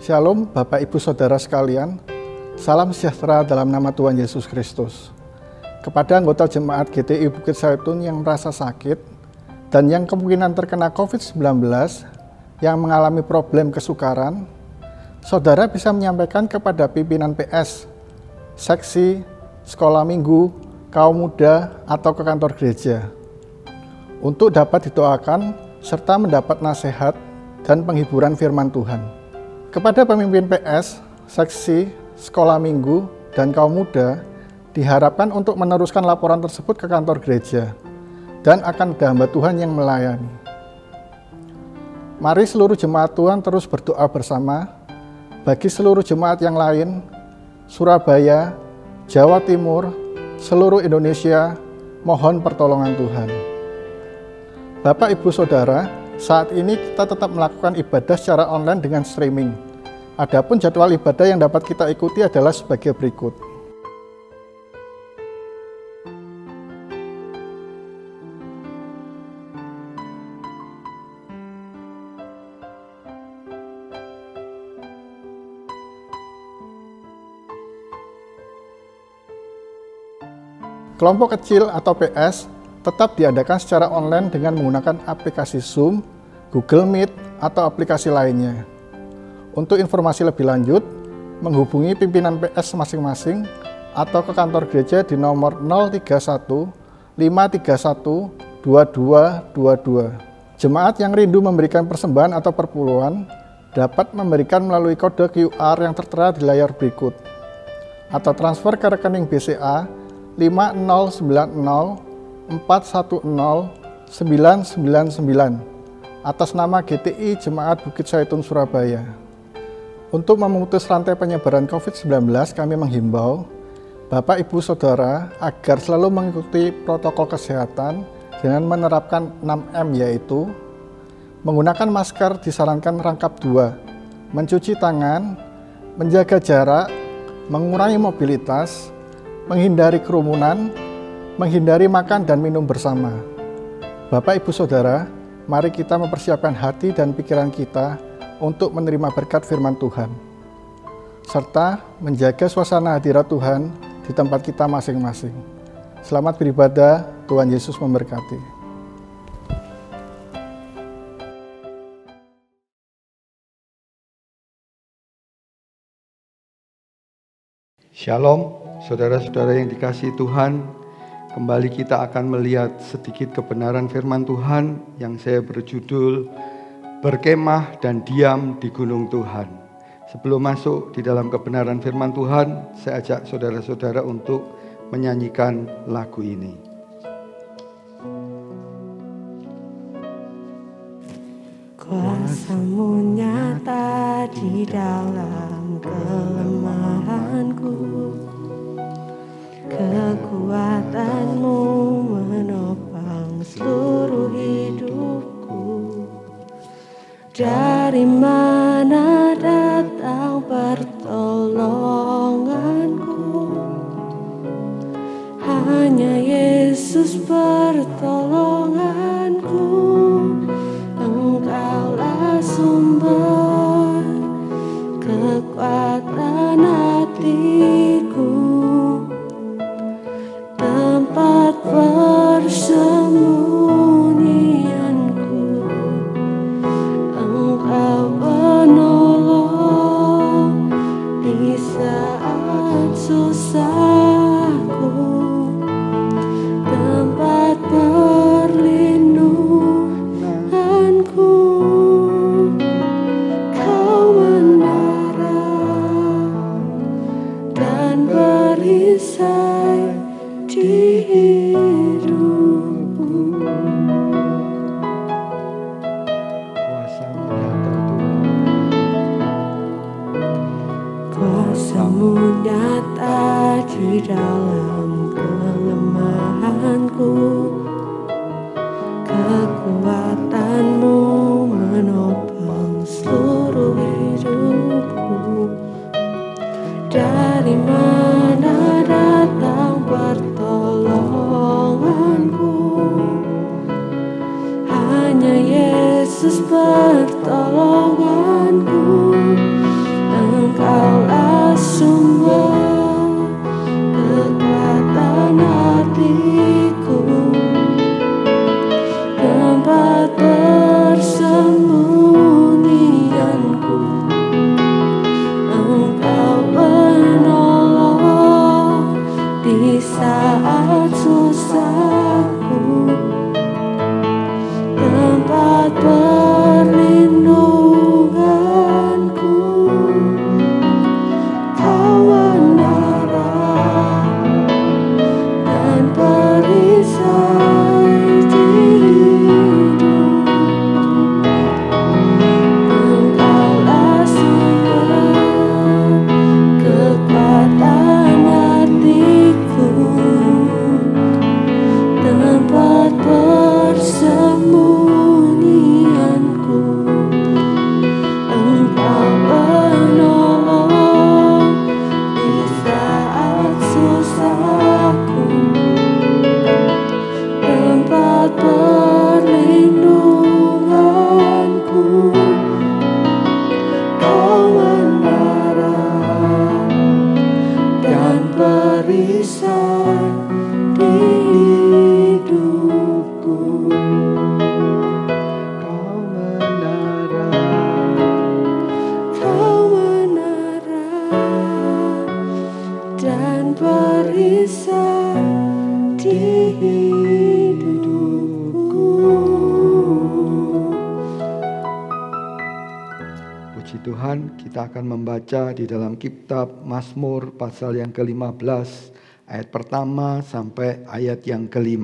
Shalom Bapak Ibu Saudara sekalian, salam sejahtera dalam nama Tuhan Yesus Kristus. Kepada anggota jemaat GTI Bukit Zaitun yang merasa sakit dan yang kemungkinan terkena COVID-19 yang mengalami problem kesukaran, saudara bisa menyampaikan kepada pimpinan PS, seksi, sekolah minggu, kaum muda, atau ke kantor gereja untuk dapat didoakan serta mendapat nasihat dan penghiburan firman Tuhan. Kepada pemimpin PS, seksi, sekolah minggu, dan kaum muda, diharapkan untuk meneruskan laporan tersebut ke kantor gereja dan akan ada hamba Tuhan yang melayani. Mari seluruh jemaat Tuhan terus berdoa bersama bagi seluruh jemaat yang lain, Surabaya, Jawa Timur, seluruh Indonesia, mohon pertolongan Tuhan. Bapak, Ibu, Saudara, saat ini kita tetap melakukan ibadah secara online dengan streaming. Adapun jadwal ibadah yang dapat kita ikuti adalah sebagai berikut. Kelompok kecil atau PS tetap diadakan secara online dengan menggunakan aplikasi Zoom, Google Meet, atau aplikasi lainnya. Untuk informasi lebih lanjut, menghubungi pimpinan PS masing-masing atau ke kantor gereja di nomor 031 531 2222. Jemaat yang rindu memberikan persembahan atau perpuluhan dapat memberikan melalui kode QR yang tertera di layar berikut atau transfer ke rekening BCA 5090 410 999 atas nama GTI Jemaat Bukit Zaitun Surabaya. Untuk memutus rantai penyebaran COVID-19, kami menghimbau Bapak, Ibu, Saudara agar selalu mengikuti protokol kesehatan dengan menerapkan 6M, yaitu menggunakan masker disarankan rangkap 2, mencuci tangan, menjaga jarak, mengurangi mobilitas, menghindari kerumunan, menghindari makan dan minum bersama. Bapak, Ibu, Saudara, mari kita mempersiapkan hati dan pikiran kita untuk menerima berkat firman Tuhan, serta menjaga suasana hadirat Tuhan di tempat kita masing-masing. Selamat beribadah, Tuhan Yesus memberkati. Shalom, saudara-saudara yang dikasihi Tuhan. Kembali kita akan melihat sedikit kebenaran firman Tuhan yang saya berjudul Berkemah dan Diam di Gunung Tuhan. Sebelum masuk di dalam kebenaran firman Tuhan, saya ajak saudara-saudara untuk menyanyikan lagu ini. Kuasa-Mu nyata di dalam kelemahanku, kekuatan-Mu menopang seluruh hidupku. Dari mana datang pertolonganku? Hanya Yesus pertolonganku. Engkaulah sumber kekuatan hatiku, tempat persembunyianku. Engkau penolong di saat susahku, tempat perlindunganku. Kau menara dan perisai di hidupku. Kuasa-Mu nyata di dalam kelemahanku, kekuatan-Mu menopang seluruh hidupku. Dari mana datang pertolonganku? Hanya Yesus pertolonganku. Tuhan, kita akan membaca di dalam kitab Mazmur pasal yang ke-15, ayat pertama sampai ayat yang ke-5.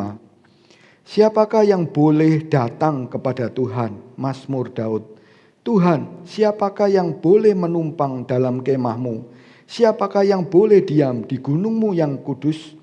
Siapakah yang boleh datang kepada Tuhan? Mazmur Daud. Tuhan, siapakah yang boleh menumpang dalam kemah-Mu? Siapakah yang boleh diam di gunung-Mu yang kudus?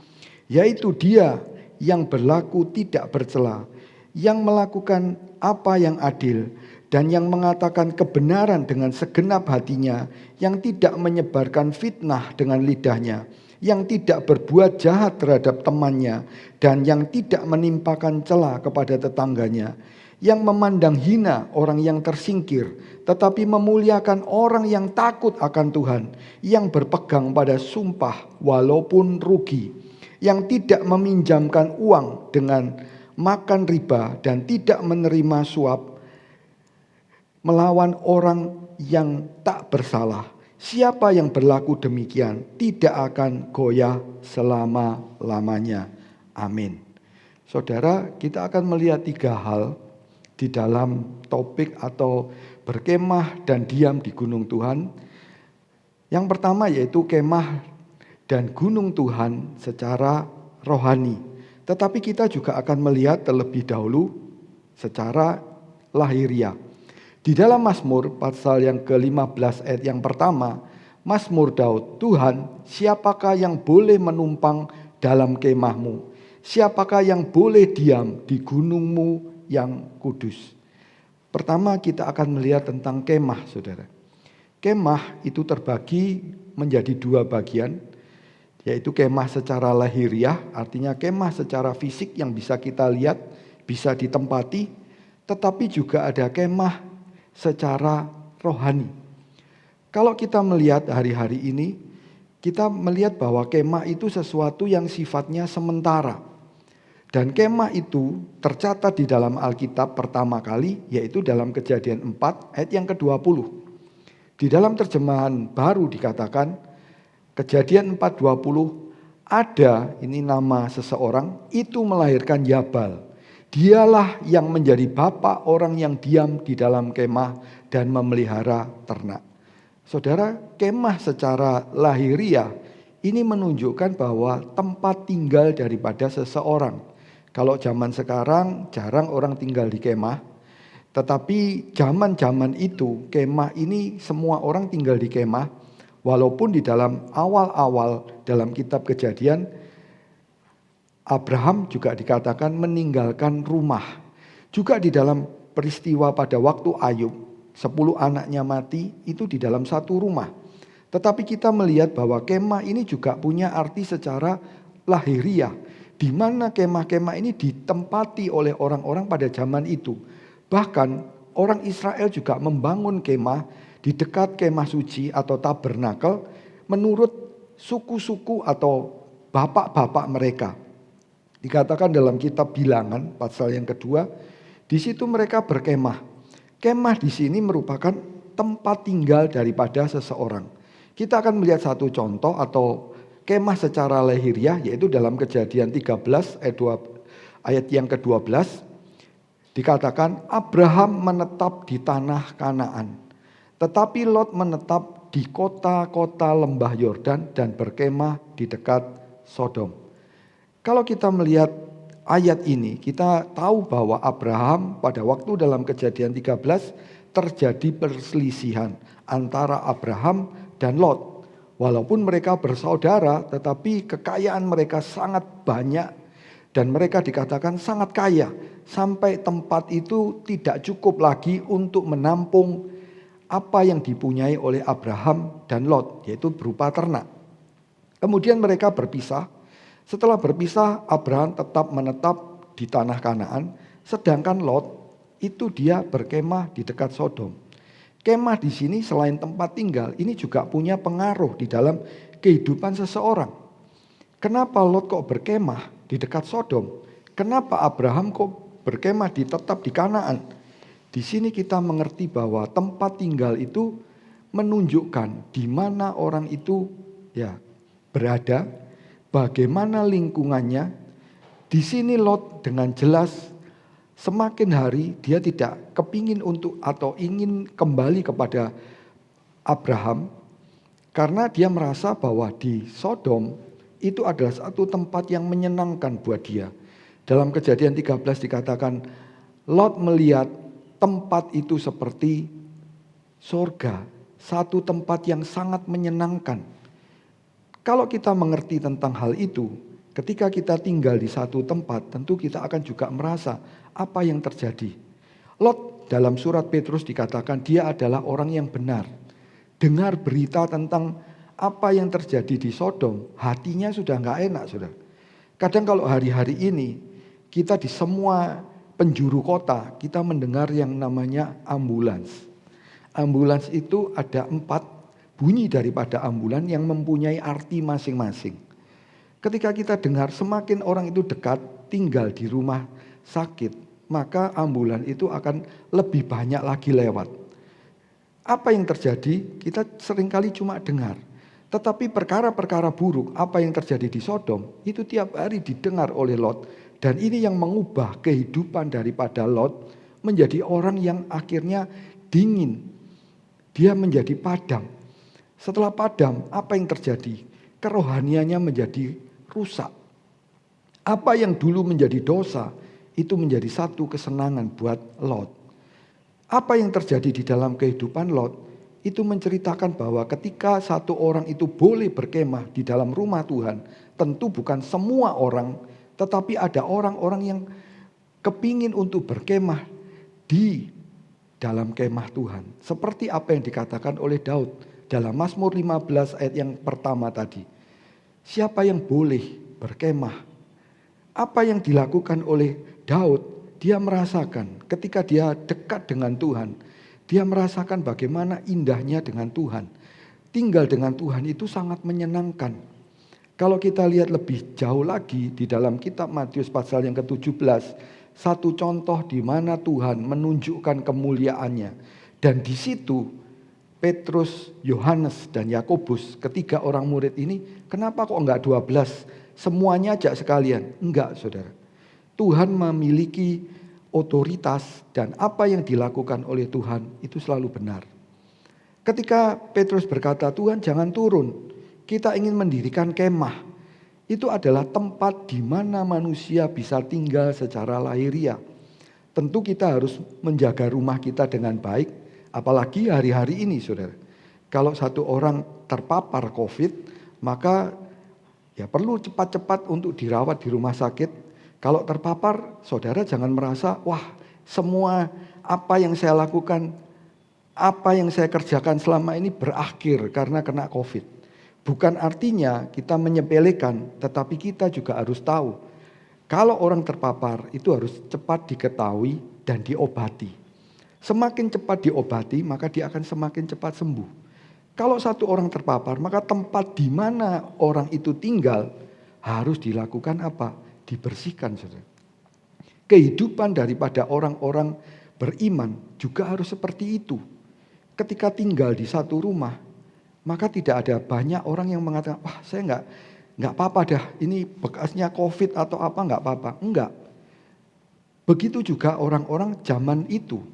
Yaitu Dia yang berlaku tidak bercela, yang melakukan apa yang adil, dan yang mengatakan kebenaran dengan segenap hatinya, yang tidak menyebarkan fitnah dengan lidahnya, yang tidak berbuat jahat terhadap temannya, dan yang tidak menimpakan cela kepada tetangganya, yang memandang hina orang yang tersingkir, tetapi memuliakan orang yang takut akan Tuhan, yang berpegang pada sumpah walaupun rugi, yang tidak meminjamkan uang dengan makan riba dan tidak menerima suap, melawan orang yang tak bersalah. Siapa yang berlaku demikian tidak akan goyah selama-lamanya. Amin. Saudara, kita akan melihat 3 hal di dalam topik atau berkemah dan diam di gunung Tuhan. Yang pertama yaitu kemah dan gunung Tuhan secara rohani. Tetapi kita juga akan melihat terlebih dahulu secara lahiriah. Di dalam Mazmur pasal yang ke-15 ayat yang pertama, Mazmur Daud, Tuhan, siapakah yang boleh menumpang dalam kemah-Mu? Siapakah yang boleh diam di gunung-Mu yang kudus? Pertama kita akan melihat tentang kemah, saudara. Kemah itu terbagi menjadi 2 bagian, yaitu kemah secara lahiriah, artinya kemah secara fisik yang bisa kita lihat, bisa ditempati, tetapi juga ada kemah secara rohani. Kalau kita melihat hari-hari ini, kita melihat bahwa kemah itu sesuatu yang sifatnya sementara. Dan kemah itu tercatat di dalam Alkitab pertama kali, yaitu dalam Kejadian 4 ayat yang ke-20. Di dalam terjemahan baru dikatakan, Kejadian 4:20, ada, ini nama seseorang, itu melahirkan Yabal. Dialah yang menjadi bapa orang yang diam di dalam kemah dan memelihara ternak. Saudara, kemah secara lahiriah ini menunjukkan bahwa tempat tinggal daripada seseorang. Kalau zaman sekarang jarang orang tinggal di kemah, tetapi zaman-zaman itu kemah ini semua orang tinggal di kemah. Walaupun di dalam awal-awal dalam kitab Kejadian, Abraham juga dikatakan meninggalkan rumah. Juga di dalam peristiwa pada waktu Ayub, 10 anaknya mati itu di dalam satu rumah. Tetapi kita melihat bahwa kemah ini juga punya arti secara lahiriah, di mana kemah-kemah ini ditempati oleh orang-orang pada zaman itu. Bahkan orang Israel juga membangun kemah di dekat kemah suci atau tabernakel menurut suku-suku atau bapak-bapak mereka. Dikatakan dalam kitab Bilangan pasal yang kedua, di situ mereka berkemah. Kemah di sini merupakan tempat tinggal daripada seseorang. Kita akan melihat satu contoh atau kemah secara lahiriah, yaitu dalam Kejadian 13 ayat yang ke-12. Dikatakan Abraham menetap di tanah Kanaan, tetapi Lot menetap di kota-kota lembah Yordan dan berkemah di dekat Sodom. Kalau kita melihat ayat ini, kita tahu bahwa Abraham pada waktu dalam Kejadian 13 terjadi perselisihan antara Abraham dan Lot. Walaupun mereka bersaudara, tetapi kekayaan mereka sangat banyak dan mereka dikatakan sangat kaya. Sampai tempat itu tidak cukup lagi untuk menampung apa yang dipunyai oleh Abraham dan Lot, yaitu berupa ternak. Kemudian mereka berpisah. Setelah berpisah, Abraham tetap menetap di tanah Kanaan, sedangkan Lot itu dia berkemah di dekat Sodom. Kemah di sini selain tempat tinggal, ini juga punya pengaruh di dalam kehidupan seseorang. Kenapa Lot kok berkemah di dekat Sodom? Kenapa Abraham kok berkemah tetap di Kanaan? Di sini kita mengerti bahwa tempat tinggal itu menunjukkan di mana orang itu berada. Bagaimana lingkungannya. Di sini Lot dengan jelas semakin hari dia tidak kepingin untuk atau ingin kembali kepada Abraham karena dia merasa bahwa di Sodom itu adalah satu tempat yang menyenangkan buat dia. Dalam Kejadian 13 dikatakan, Lot melihat tempat itu seperti surga, satu tempat yang sangat menyenangkan. Kalau kita mengerti tentang hal itu, ketika kita tinggal di satu tempat, tentu kita akan juga merasa apa yang terjadi. Lot dalam surat Petrus dikatakan dia adalah orang yang benar. Dengar berita tentang apa yang terjadi di Sodom, hatinya sudah nggak enak, saudara. Kadang kalau hari-hari ini kita di semua penjuru kota kita mendengar yang namanya ambulans. Ambulans itu ada 4 bunyi daripada ambulans yang mempunyai arti masing-masing. Ketika kita dengar semakin orang itu dekat tinggal di rumah sakit, maka ambulans itu akan lebih banyak lagi lewat. Apa yang terjadi? Kita seringkali cuma dengar. Tetapi perkara-perkara buruk, apa yang terjadi di Sodom, itu tiap hari didengar oleh Lot. Dan ini yang mengubah kehidupan daripada Lot menjadi orang yang akhirnya dingin. Dia menjadi padam. Setelah padam, apa yang terjadi? Kerohaniannya menjadi rusak. Apa yang dulu menjadi dosa, itu menjadi satu kesenangan buat Lot. Apa yang terjadi di dalam kehidupan Lot itu menceritakan bahwa ketika satu orang itu boleh berkemah di dalam rumah Tuhan, tentu bukan semua orang, tetapi ada orang-orang yang kepingin untuk berkemah di dalam kemah Tuhan. Seperti apa yang dikatakan oleh Daud dalam Mazmur 15 ayat yang pertama tadi. Siapa yang boleh berkemah? Apa yang dilakukan oleh Daud? Dia merasakan ketika dia dekat dengan Tuhan, dia merasakan bagaimana indahnya dengan Tuhan. Tinggal dengan Tuhan itu sangat menyenangkan. Kalau kita lihat lebih jauh lagi di dalam kitab Matius pasal yang ke-17, satu contoh di mana Tuhan menunjukkan kemuliaannya. Dan di situ Petrus, Yohanes, dan Yakobus, ketiga orang murid ini, kenapa kok enggak 12? Semuanya ajak sekalian. Enggak, saudara. Tuhan memiliki otoritas dan apa yang dilakukan oleh Tuhan itu selalu benar. Ketika Petrus berkata, Tuhan jangan turun, kita ingin mendirikan kemah. Itu adalah tempat di mana manusia bisa tinggal secara lahiriah. Tentu kita harus menjaga rumah kita dengan baik, apalagi hari-hari ini, saudara. Kalau satu orang terpapar COVID, maka ya perlu cepat-cepat untuk dirawat di rumah sakit. Kalau terpapar, saudara jangan merasa, wah semua apa yang saya lakukan, apa yang saya kerjakan selama ini berakhir karena kena COVID. Bukan artinya kita menyepelekan, tetapi kita juga harus tahu. Kalau orang terpapar itu harus cepat diketahui dan diobati. Semakin cepat diobati, maka dia akan semakin cepat sembuh. Kalau satu orang terpapar, maka tempat di mana orang itu tinggal harus dilakukan apa? Dibersihkan, saudara. Kehidupan daripada orang-orang beriman juga harus seperti itu. Ketika tinggal di satu rumah, maka tidak ada banyak orang yang mengatakan, wah saya nggak apa-apa dah, ini bekasnya COVID atau apa nggak apa-apa. Enggak. Begitu juga orang-orang zaman itu.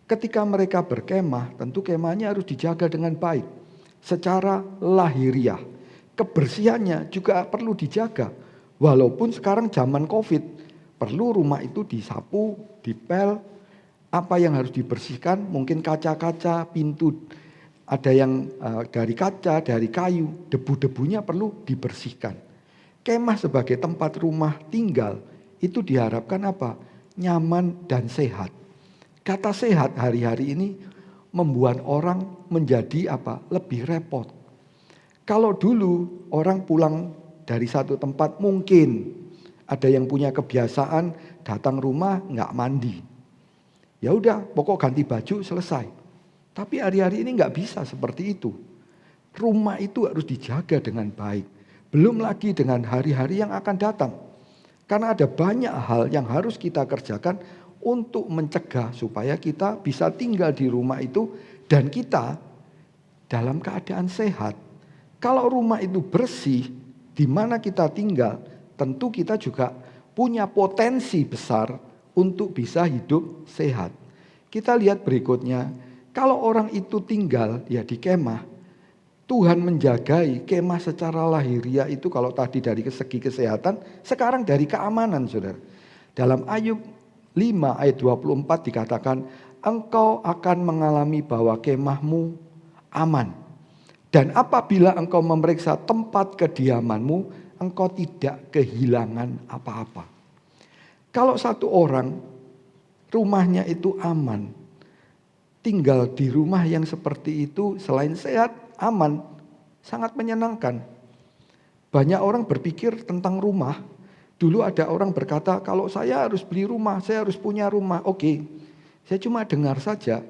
Ketika mereka berkemah, tentu kemahnya harus dijaga dengan baik. Secara lahiriah. Kebersihannya juga perlu dijaga. Walaupun sekarang zaman COVID, perlu rumah itu disapu, dipel, apa yang harus dibersihkan, mungkin kaca-kaca, pintu, ada yang dari kaca, dari kayu, debu-debunya perlu dibersihkan. Kemah sebagai tempat rumah tinggal, itu diharapkan apa? Nyaman dan sehat. Kata sehat hari-hari ini membuat orang menjadi apa? Lebih repot. Kalau dulu orang pulang dari satu tempat mungkin ada yang punya kebiasaan datang rumah nggak mandi. Ya udah, pokok ganti baju selesai. Tapi hari-hari ini nggak bisa seperti itu. Rumah itu harus dijaga dengan baik. Belum lagi dengan hari-hari yang akan datang. Karena ada banyak hal yang harus kita kerjakan untuk mencegah supaya kita bisa tinggal di rumah itu dan kita dalam keadaan sehat. Kalau rumah itu bersih, di mana kita tinggal, tentu kita juga punya potensi besar untuk bisa hidup sehat. Kita lihat berikutnya, Kalau orang itu tinggal ya di kemah, Tuhan menjagai kemah secara lahiriah itu kalau tadi dari segi kesehatan, sekarang dari keamanan, saudara. Dalam Ayub 5 ayat 24 dikatakan, engkau akan mengalami bahwa kemahmu aman. Dan apabila engkau memeriksa tempat kediamanmu, engkau tidak kehilangan apa-apa. Kalau satu orang rumahnya itu aman, tinggal di rumah yang seperti itu selain sehat, aman, sangat menyenangkan. Banyak orang berpikir tentang rumah. Dulu ada orang berkata, kalau saya harus beli rumah, saya harus punya rumah. Oke, saya cuma dengar saja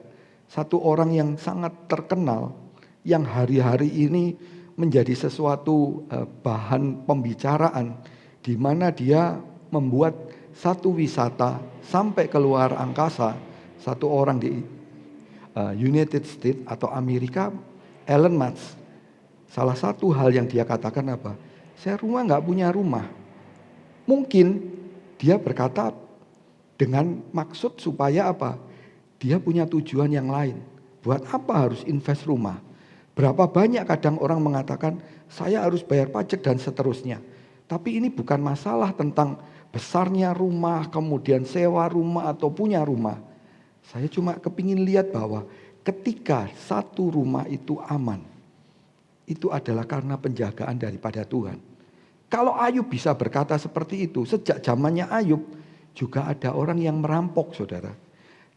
satu orang yang sangat terkenal, yang hari-hari ini menjadi sesuatu bahan pembicaraan, di mana dia membuat satu wisata sampai keluar angkasa. Satu orang di United States atau Amerika, Elon Musk. Salah satu hal yang dia katakan apa? Saya nggak punya rumah. Mungkin dia berkata dengan maksud supaya apa? Dia punya tujuan yang lain. Buat apa harus invest rumah? Berapa banyak kadang orang mengatakan saya harus bayar pajak dan seterusnya. Tapi ini bukan masalah tentang besarnya rumah, kemudian sewa rumah atau punya rumah. Saya cuma kepingin lihat bahwa ketika satu rumah itu aman, itu adalah karena penjagaan daripada Tuhan. Kalau Ayub bisa berkata seperti itu, sejak zamannya Ayub juga ada orang yang merampok, saudara.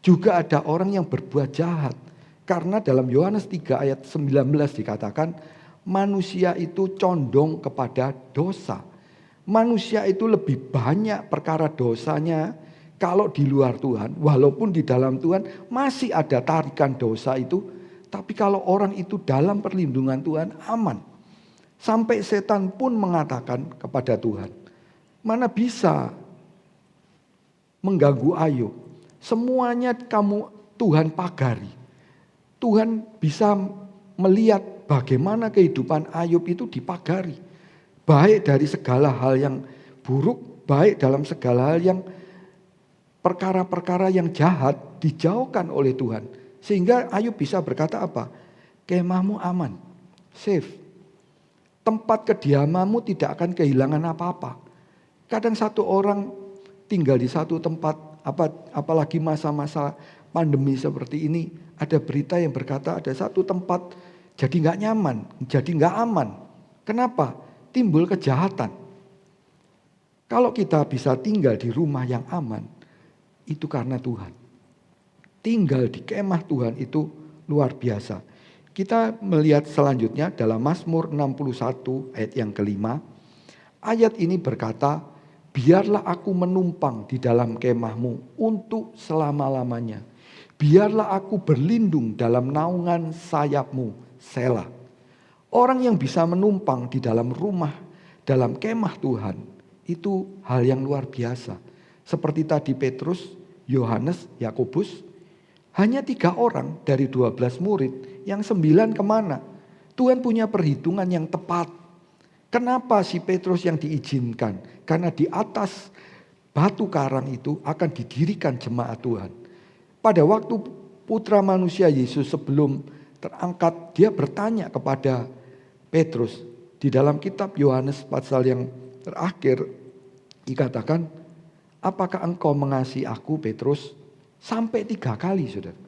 Juga ada orang yang berbuat jahat. Karena dalam Yohanes 3 ayat 19 dikatakan, manusia itu condong kepada dosa. Manusia itu lebih banyak perkara dosanya kalau di luar Tuhan. Walaupun di dalam Tuhan masih ada tarikan dosa itu. Tapi kalau orang itu dalam perlindungan Tuhan aman. Sampai setan pun mengatakan kepada Tuhan, mana bisa mengganggu Ayub. Semuanya Tuhan pagari. Tuhan bisa melihat bagaimana kehidupan Ayub itu dipagari. Baik dari segala hal yang buruk, baik dalam segala hal yang perkara-perkara yang jahat dijauhkan oleh Tuhan. Sehingga Ayub bisa berkata apa? Kemahmu aman, safe. Tempat kediamanmu tidak akan kehilangan apa-apa. Kadang satu orang tinggal di satu tempat, apalagi masa-masa pandemi seperti ini, ada berita yang berkata ada satu tempat jadi nggak nyaman, jadi nggak aman. Kenapa? Timbul kejahatan. Kalau kita bisa tinggal di rumah yang aman, itu karena Tuhan. Tinggal di kemah Tuhan itu luar biasa. Kita melihat selanjutnya dalam Mazmur 61 ayat yang kelima. Ayat ini berkata, biarlah aku menumpang di dalam kemahmu untuk selama-lamanya. Biarlah aku berlindung dalam naungan sayapmu, Selah. Orang yang bisa menumpang di dalam rumah, dalam kemah Tuhan, itu hal yang luar biasa. Seperti tadi Petrus, Yohanes, Yakobus, hanya 3 orang dari 12 murid, yang 9 kemana? Tuhan punya perhitungan yang tepat. Kenapa si Petrus yang diizinkan? Karena di atas batu karang itu akan didirikan jemaat Tuhan. Pada waktu putra manusia Yesus sebelum terangkat, dia bertanya kepada Petrus. Di dalam kitab Yohanes pasal yang terakhir dikatakan, apakah engkau mengasihi aku Petrus? Sampai 3 kali, saudara.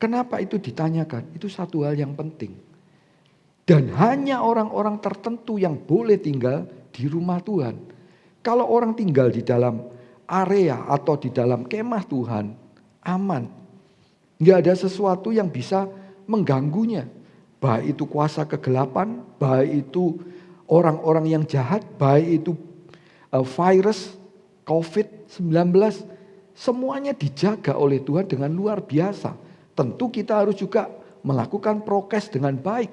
Kenapa itu ditanyakan? Itu satu hal yang penting. Dan hanya orang-orang tertentu yang boleh tinggal di rumah Tuhan. Kalau orang tinggal di dalam area atau di dalam kemah Tuhan, aman. Nggak ada sesuatu yang bisa mengganggunya. Baik itu kuasa kegelapan, baik itu orang-orang yang jahat, baik itu virus, COVID-19. Semuanya dijaga oleh Tuhan dengan luar biasa. Tentu kita harus juga melakukan prokes dengan baik.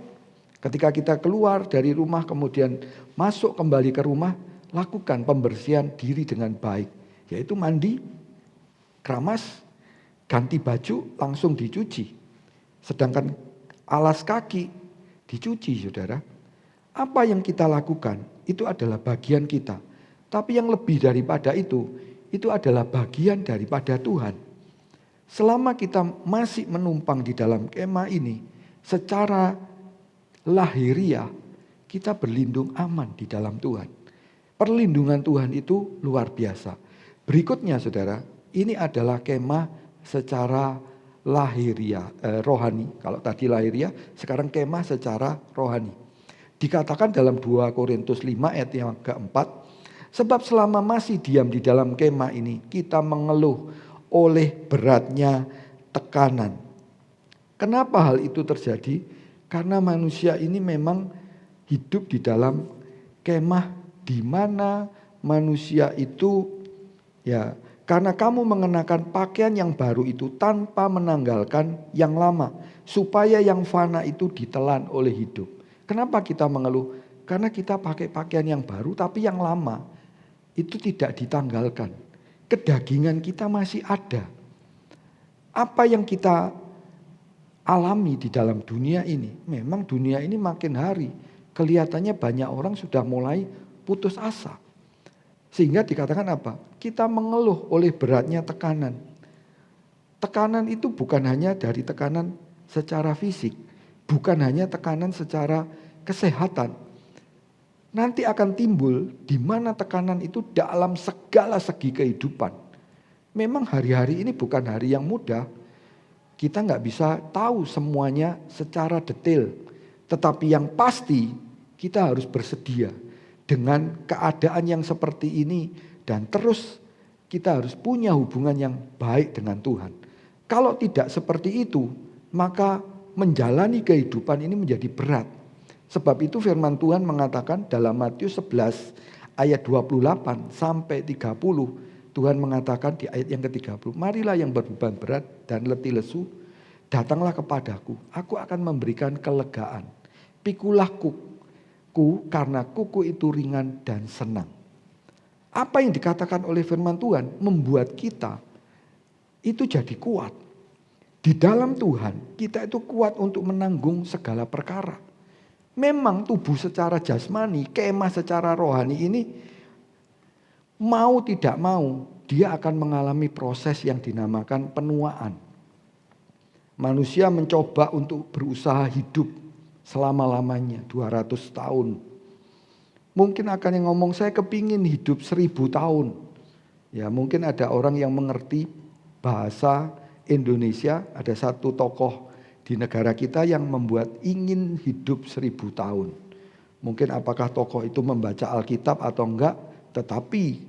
Ketika kita keluar dari rumah kemudian masuk kembali ke rumah, lakukan pembersihan diri dengan baik. Yaitu mandi, keramas, ganti baju, langsung dicuci. Sedangkan alas kaki dicuci, saudara. Apa yang kita lakukan itu adalah bagian kita. Tapi yang lebih daripada itu adalah bagian daripada Tuhan. Selama kita masih menumpang di dalam kemah ini, secara lahiriah kita berlindung aman di dalam Tuhan. Perlindungan Tuhan itu luar biasa. Berikutnya saudara, ini adalah kemah secara lahiriah, rohani. Kalau tadi lahiriah, sekarang kemah secara rohani. Dikatakan dalam 2 Korintus 5 ayat yang keempat, sebab selama masih diam di dalam kemah ini, kita mengeluh oleh beratnya tekanan. Kenapa hal itu terjadi? Karena manusia ini memang hidup di dalam kemah di mana manusia itu ya, karena kamu mengenakan pakaian yang baru itu tanpa menanggalkan yang lama, supaya yang fana itu ditelan oleh hidup. Kenapa kita mengeluh? Karena kita pakai pakaian yang baru tapi yang lama itu tidak ditanggalkan. Kedagingan kita masih ada. Apa yang kita alami di dalam dunia ini, memang dunia ini makin hari kelihatannya banyak orang sudah mulai putus asa. Sehingga dikatakan apa? Kita mengeluh oleh beratnya tekanan. Tekanan itu bukan hanya dari tekanan secara fisik, bukan hanya tekanan secara kesehatan. Nanti akan timbul di mana tekanan itu dalam segala segi kehidupan. Memang hari-hari ini bukan hari yang mudah. Kita nggak bisa tahu semuanya secara detail. Tetapi yang pasti kita harus bersedia dengan keadaan yang seperti ini. Dan terus kita harus punya hubungan yang baik dengan Tuhan. Kalau tidak seperti itu, maka menjalani kehidupan ini menjadi berat. Sebab itu firman Tuhan mengatakan dalam Matius 11 ayat 28 sampai 30. Tuhan mengatakan di ayat yang ke-30. Marilah yang berbeban berat dan letih lesu, datanglah kepadaku. Aku akan memberikan kelegaan. Pikulah kuku karena kuku itu ringan dan senang. Apa yang dikatakan oleh firman Tuhan membuat kita itu jadi kuat. Di dalam Tuhan kita itu kuat untuk menanggung segala perkara. Memang tubuh secara jasmani, kemah secara rohani ini mau tidak mau dia akan mengalami proses yang dinamakan penuaan. Manusia mencoba untuk berusaha hidup selama-lamanya 200 tahun. Mungkin akan yang ngomong saya kepingin hidup 1000 tahun. Ya mungkin ada orang yang mengerti bahasa Indonesia, ada satu tokoh di negara kita yang membuat ingin hidup 1000 tahun. Mungkin apakah tokoh itu membaca Alkitab atau enggak, tetapi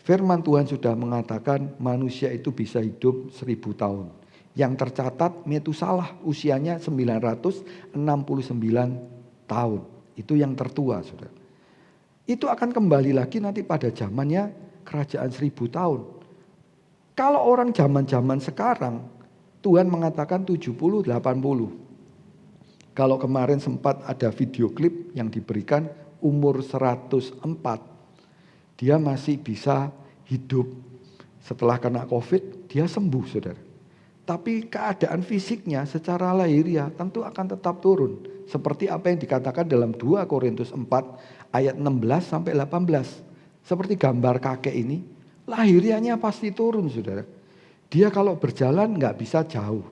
firman Tuhan sudah mengatakan manusia itu bisa hidup 1000 tahun. Yang tercatat Metusalah usianya 969 tahun. Itu yang tertua, saudara. Itu akan kembali lagi nanti pada zamannya kerajaan 1000 tahun. Kalau orang zaman-zaman sekarang, Tuhan mengatakan 70-80. Kalau kemarin sempat ada video klip yang diberikan umur 104. Dia masih bisa hidup. Setelah kena COVID, dia sembuh, saudara. Tapi keadaan fisiknya secara lahiriah tentu akan tetap turun. Seperti apa yang dikatakan dalam 2 Korintus 4 ayat 16 sampai 18. Seperti gambar kakek ini, lahiriahnya pasti turun, saudara. Dia kalau berjalan nggak bisa jauh.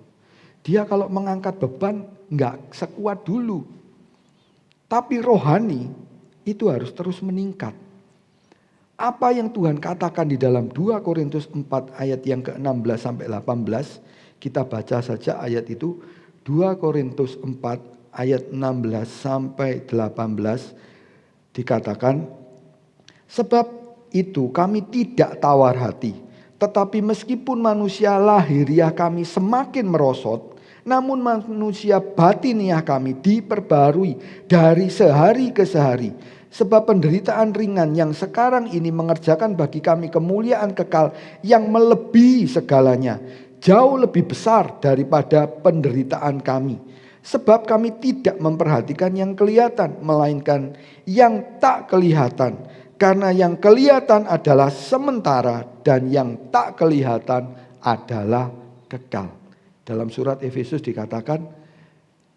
Dia kalau mengangkat beban nggak sekuat dulu. Tapi rohani itu harus terus meningkat. Apa yang Tuhan katakan di dalam 2 Korintus 4 ayat yang ke-16 sampai 18. Kita baca saja ayat itu. 2 Korintus 4 ayat 16 sampai 18. Dikatakan, sebab itu kami tidak tawar hati. Tetapi meskipun manusia lahiriah kami semakin merosot, namun manusia batiniah kami diperbarui dari sehari ke sehari. Sebab penderitaan ringan yang sekarang ini mengerjakan bagi kami kemuliaan kekal yang melebihi segalanya. Jauh lebih besar daripada penderitaan kami. Sebab kami tidak memperhatikan yang kelihatan, melainkan yang tak kelihatan. Karena yang kelihatan adalah sementara dan yang tak kelihatan adalah kekal. Dalam surat Efesus dikatakan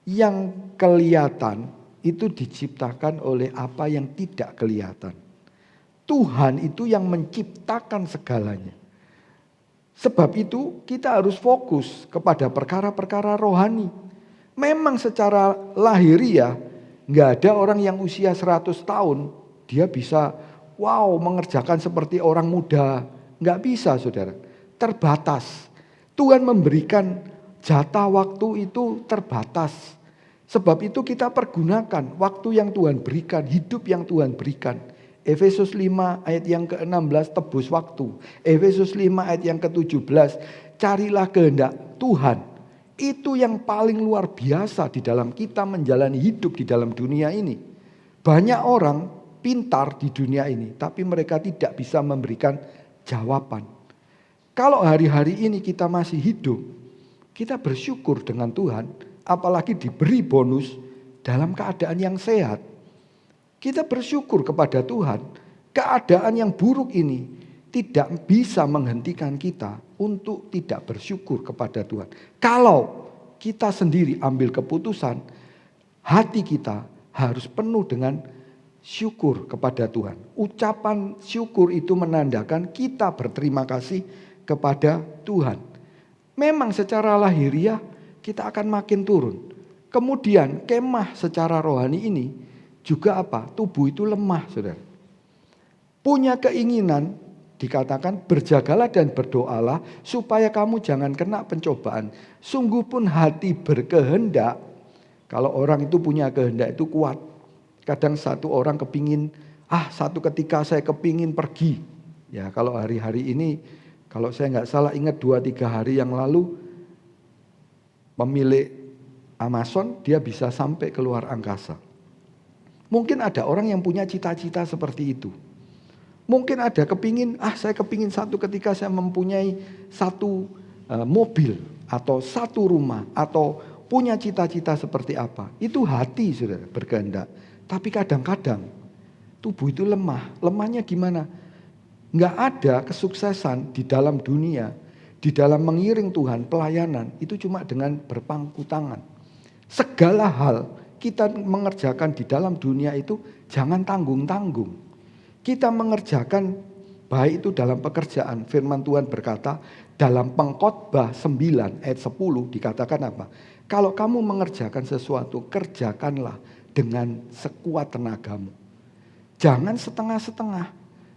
yang kelihatan itu diciptakan oleh apa yang tidak kelihatan. Tuhan itu yang menciptakan segalanya. Sebab itu kita harus fokus kepada perkara-perkara rohani. Memang secara lahiriah nggak ada orang yang usia 100 tahun dia bisa mengerjakan seperti orang muda. Nggak bisa saudara, terbatas. Tuhan memberikan jatah waktu itu terbatas. Sebab itu kita pergunakan waktu yang Tuhan berikan, hidup yang Tuhan berikan. Efesus 5 ayat yang ke-16 tebus waktu. Efesus 5 ayat yang ke-17 carilah kehendak Tuhan. Itu yang paling luar biasa di dalam kita menjalani hidup di dalam dunia ini. Banyak orang pintar di dunia ini tapi mereka tidak bisa memberikan jawaban. Kalau hari-hari ini kita masih hidup, kita bersyukur dengan Tuhan, apalagi diberi bonus dalam keadaan yang sehat. Kita bersyukur kepada Tuhan, keadaan yang buruk ini tidak bisa menghentikan kita untuk tidak bersyukur kepada Tuhan. Kalau kita sendiri ambil keputusan, hati kita harus penuh dengan syukur kepada Tuhan. Ucapan syukur itu menandakan kita berterima kasih kepada Tuhan. Memang secara lahiriah kita akan makin turun. Kemudian kemah secara rohani ini juga apa? Tubuh itu lemah, saudara. Punya keinginan, dikatakan berjagalah dan berdoalah supaya kamu jangan kena pencobaan. Sungguh pun hati berkehendak, kalau orang itu punya kehendak itu kuat. Kadang satu orang kepingin, satu ketika saya kepingin pergi. Ya kalau hari-hari ini, kalau saya nggak salah ingat 2-3 hari yang lalu, pemilik Amazon dia bisa sampai ke luar angkasa. Mungkin ada orang yang punya cita-cita seperti itu. Mungkin ada kepingin, saya kepingin satu ketika saya mempunyai satu mobil atau satu rumah atau punya cita-cita seperti apa. Itu hati saudara berkehendak. Tapi kadang-kadang tubuh itu lemah. Lemahnya gimana? Nggak ada kesuksesan di dalam dunia, di dalam mengiring Tuhan, pelayanan itu cuma dengan berpangku tangan. Segala hal kita mengerjakan di dalam dunia itu jangan tanggung-tanggung. Kita mengerjakan baik itu dalam pekerjaan. Firman Tuhan berkata dalam Pengkhotbah 9 ayat 10 dikatakan apa? Kalau kamu mengerjakan sesuatu, kerjakanlah dengan sekuat tenagamu. Jangan setengah-setengah.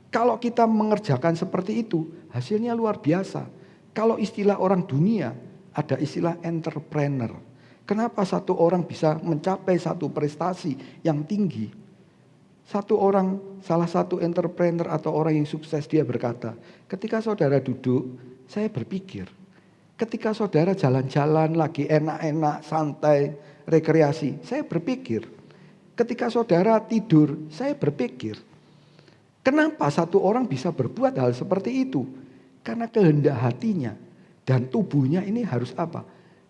Kalau kita mengerjakan seperti itu, hasilnya luar biasa. Kalau istilah orang dunia, ada istilah entrepreneur. Kenapa satu orang bisa mencapai satu prestasi yang tinggi? Salah satu entrepreneur atau orang yang sukses dia berkata, ketika saudara duduk, saya berpikir. Ketika saudara jalan-jalan lagi enak-enak, santai, rekreasi, saya berpikir. Ketika saudara tidur, saya berpikir. Kenapa satu orang bisa berbuat hal seperti itu? Karena kehendak hatinya dan tubuhnya ini harus apa?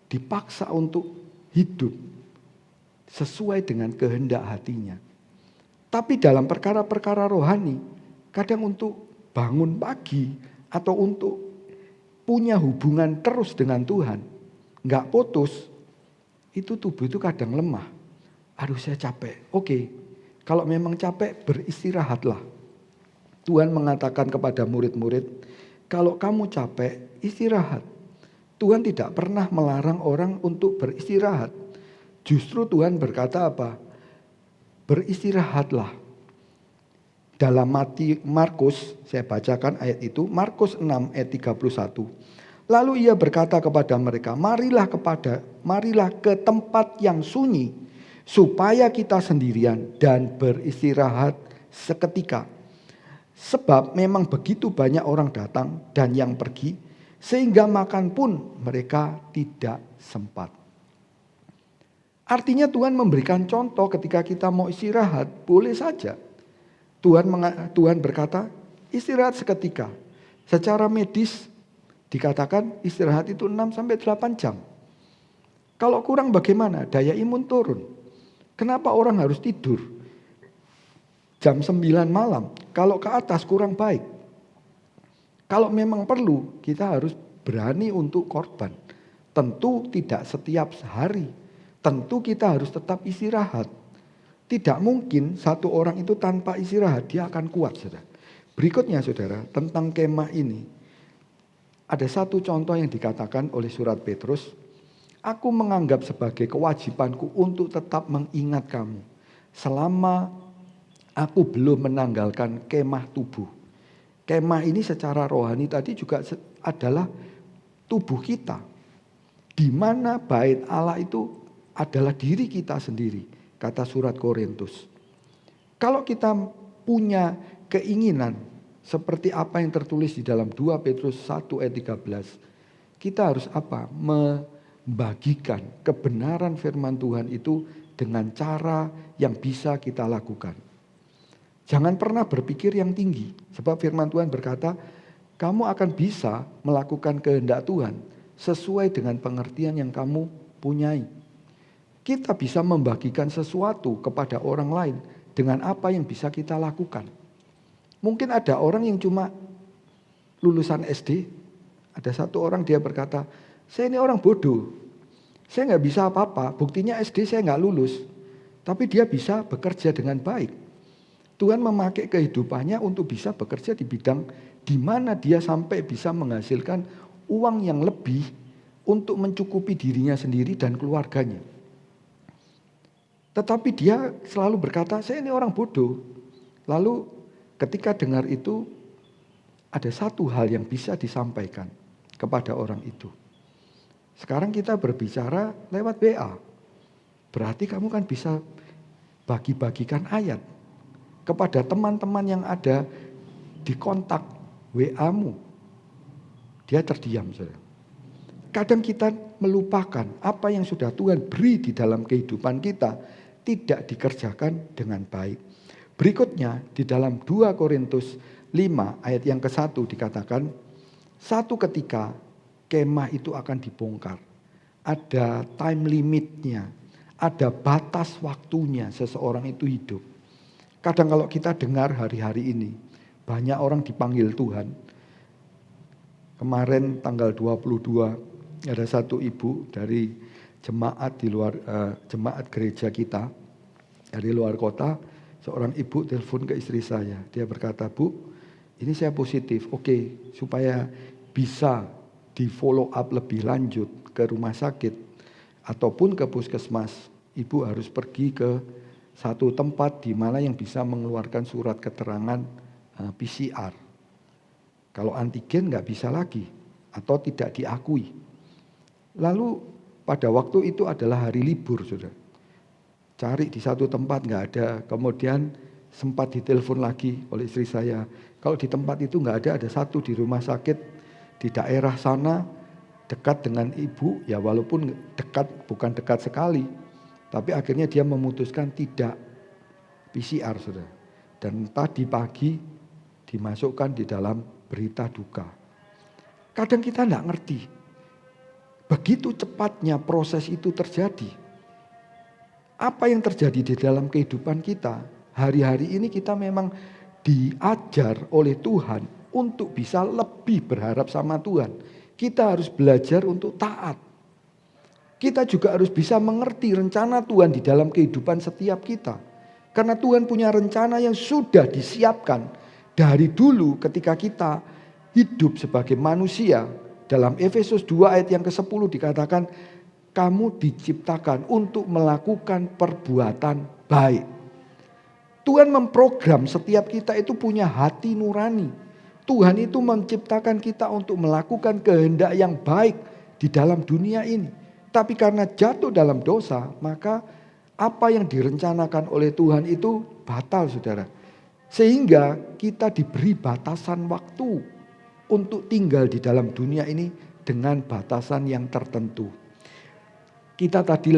Dipaksa untuk hidup sesuai dengan kehendak hatinya. Tapi dalam perkara-perkara rohani, kadang untuk bangun pagi atau untuk punya hubungan terus dengan Tuhan, nggak putus, itu tubuh itu kadang lemah. Aduh saya capek. Oke, kalau memang capek beristirahatlah. Tuhan mengatakan kepada murid-murid, kalau kamu capek, istirahat. Tuhan tidak pernah melarang orang untuk beristirahat. Justru Tuhan berkata apa? Beristirahatlah. Dalam Markus, saya bacakan ayat itu, Markus 6 ayat 31. Lalu ia berkata kepada mereka, marilah ke tempat yang sunyi, supaya kita sendirian dan beristirahat seketika. Sebab memang begitu banyak orang datang dan yang pergi, sehingga makan pun mereka tidak sempat. Artinya Tuhan memberikan contoh ketika kita mau istirahat, boleh saja. Tuhan berkata, istirahat seketika. Secara medis dikatakan istirahat itu 6-8 jam. Kalau kurang bagaimana? Daya imun turun. Kenapa orang harus tidur jam 9 malam? Kalau ke atas kurang baik. Kalau memang perlu, kita harus berani untuk korban. Tentu tidak setiap hari. Tentu kita harus tetap istirahat. Tidak mungkin satu orang itu tanpa istirahat, dia akan kuat, saudara. Berikutnya, saudara, tentang kemah ini. ada satu contoh yang dikatakan oleh surat Petrus, aku menganggap sebagai kewajibanku untuk tetap mengingat kamu selama aku belum menanggalkan kemah tubuh. Kemah ini secara rohani tadi juga adalah tubuh kita, di mana bait Allah itu adalah diri kita sendiri, kata surat Korintus. Kalau kita punya keinginan seperti apa yang tertulis di dalam 2 Petrus 1 ayat 13, kita harus apa? Membagikan kebenaran firman Tuhan itu dengan cara yang bisa kita lakukan. Jangan pernah berpikir yang tinggi, sebab firman Tuhan berkata, kamu akan bisa melakukan kehendak Tuhan sesuai dengan pengertian yang kamu punyai. Kita bisa membagikan sesuatu kepada orang lain dengan apa yang bisa kita lakukan. Mungkin ada orang yang cuma lulusan SD, ada satu orang dia berkata, saya ini orang bodoh, saya nggak bisa apa-apa, buktinya SD saya nggak lulus, tapi dia bisa bekerja dengan baik. Tuhan memakai kehidupannya untuk bisa bekerja di bidang di mana dia sampai bisa menghasilkan uang yang lebih untuk mencukupi dirinya sendiri dan keluarganya. Tetapi dia selalu berkata, saya ini orang bodoh. Lalu ketika dengar itu, ada satu hal yang bisa disampaikan kepada orang itu. Sekarang kita berbicara lewat WA. Berarti kamu kan bisa bagi-bagikan ayat kepada teman-teman yang ada di kontak WA-mu. Dia terdiam, saudara. Kadang kita melupakan apa yang sudah Tuhan beri di dalam kehidupan kita tidak dikerjakan dengan baik. Berikutnya di dalam 2 Korintus 5 ayat yang ke-1 dikatakan, satu ketika kemah itu akan dibongkar. Ada time limitnya, ada batas waktunya seseorang itu hidup. Kadang kalau kita dengar hari-hari ini, banyak orang dipanggil Tuhan. Kemarin tanggal 22, ada satu ibu dari jemaat di luar jemaat gereja kita, dari luar kota, seorang ibu telepon ke istri saya. Dia berkata, Bu, ini saya positif, oke, supaya bisa di follow up lebih lanjut ke rumah sakit, ataupun ke puskesmas, ibu harus pergi ke satu tempat di mana yang bisa mengeluarkan surat keterangan PCR. Kalau antigen nggak bisa lagi atau tidak diakui. Lalu pada waktu itu adalah hari libur, saudara. Cari di satu tempat nggak ada. Kemudian sempat ditelepon lagi oleh istri saya. Kalau di tempat itu nggak ada satu di rumah sakit di daerah sana dekat dengan ibu. Ya walaupun dekat, bukan dekat sekali. Tapi akhirnya dia memutuskan tidak PCR, saudara. Dan tadi pagi dimasukkan di dalam berita duka. Kadang kita tidak ngerti. Begitu cepatnya proses itu terjadi. Apa yang terjadi di dalam kehidupan kita? Hari-hari ini kita memang diajar oleh Tuhan untuk bisa lebih berharap sama Tuhan. Kita harus belajar untuk taat. Kita juga harus bisa mengerti rencana Tuhan di dalam kehidupan setiap kita. Karena Tuhan punya rencana yang sudah disiapkan dari dulu ketika kita hidup sebagai manusia. Dalam Efesus 2 ayat yang ke-10 dikatakan, kamu diciptakan untuk melakukan perbuatan baik. Tuhan memprogram setiap kita itu punya hati nurani. Tuhan itu menciptakan kita untuk melakukan kehendak yang baik di dalam dunia ini. Tapi karena jatuh dalam dosa, maka apa yang direncanakan oleh Tuhan itu batal, saudara. Sehingga kita diberi batasan waktu untuk tinggal di dalam dunia ini dengan batasan yang tertentu. Kita tadi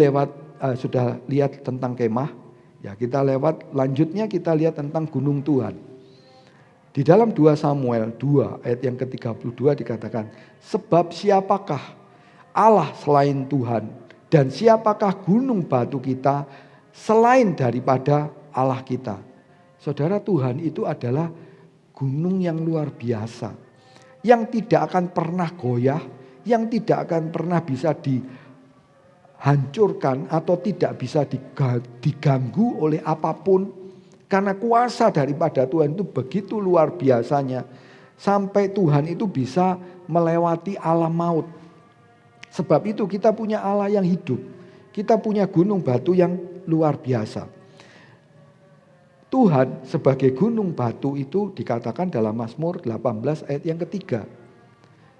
sudah lihat tentang kemah, ya kita lewat lanjutnya kita lihat tentang gunung Tuhan. Di dalam 2 Samuel 2 ayat yang ke-32 dikatakan, sebab siapakah Allah selain Tuhan, dan siapakah gunung batu kita selain daripada Allah kita. Saudara, Tuhan itu adalah gunung yang luar biasa, yang tidak akan pernah goyah, yang tidak akan pernah bisa dihancurkan atau tidak bisa diganggu oleh apapun. Karena kuasa daripada Tuhan itu begitu luar biasanya. Sampai Tuhan itu bisa melewati alam maut. Sebab itu kita punya Allah yang hidup. Kita punya gunung batu yang luar biasa. Tuhan sebagai gunung batu itu dikatakan dalam Mazmur 18 ayat yang ketiga.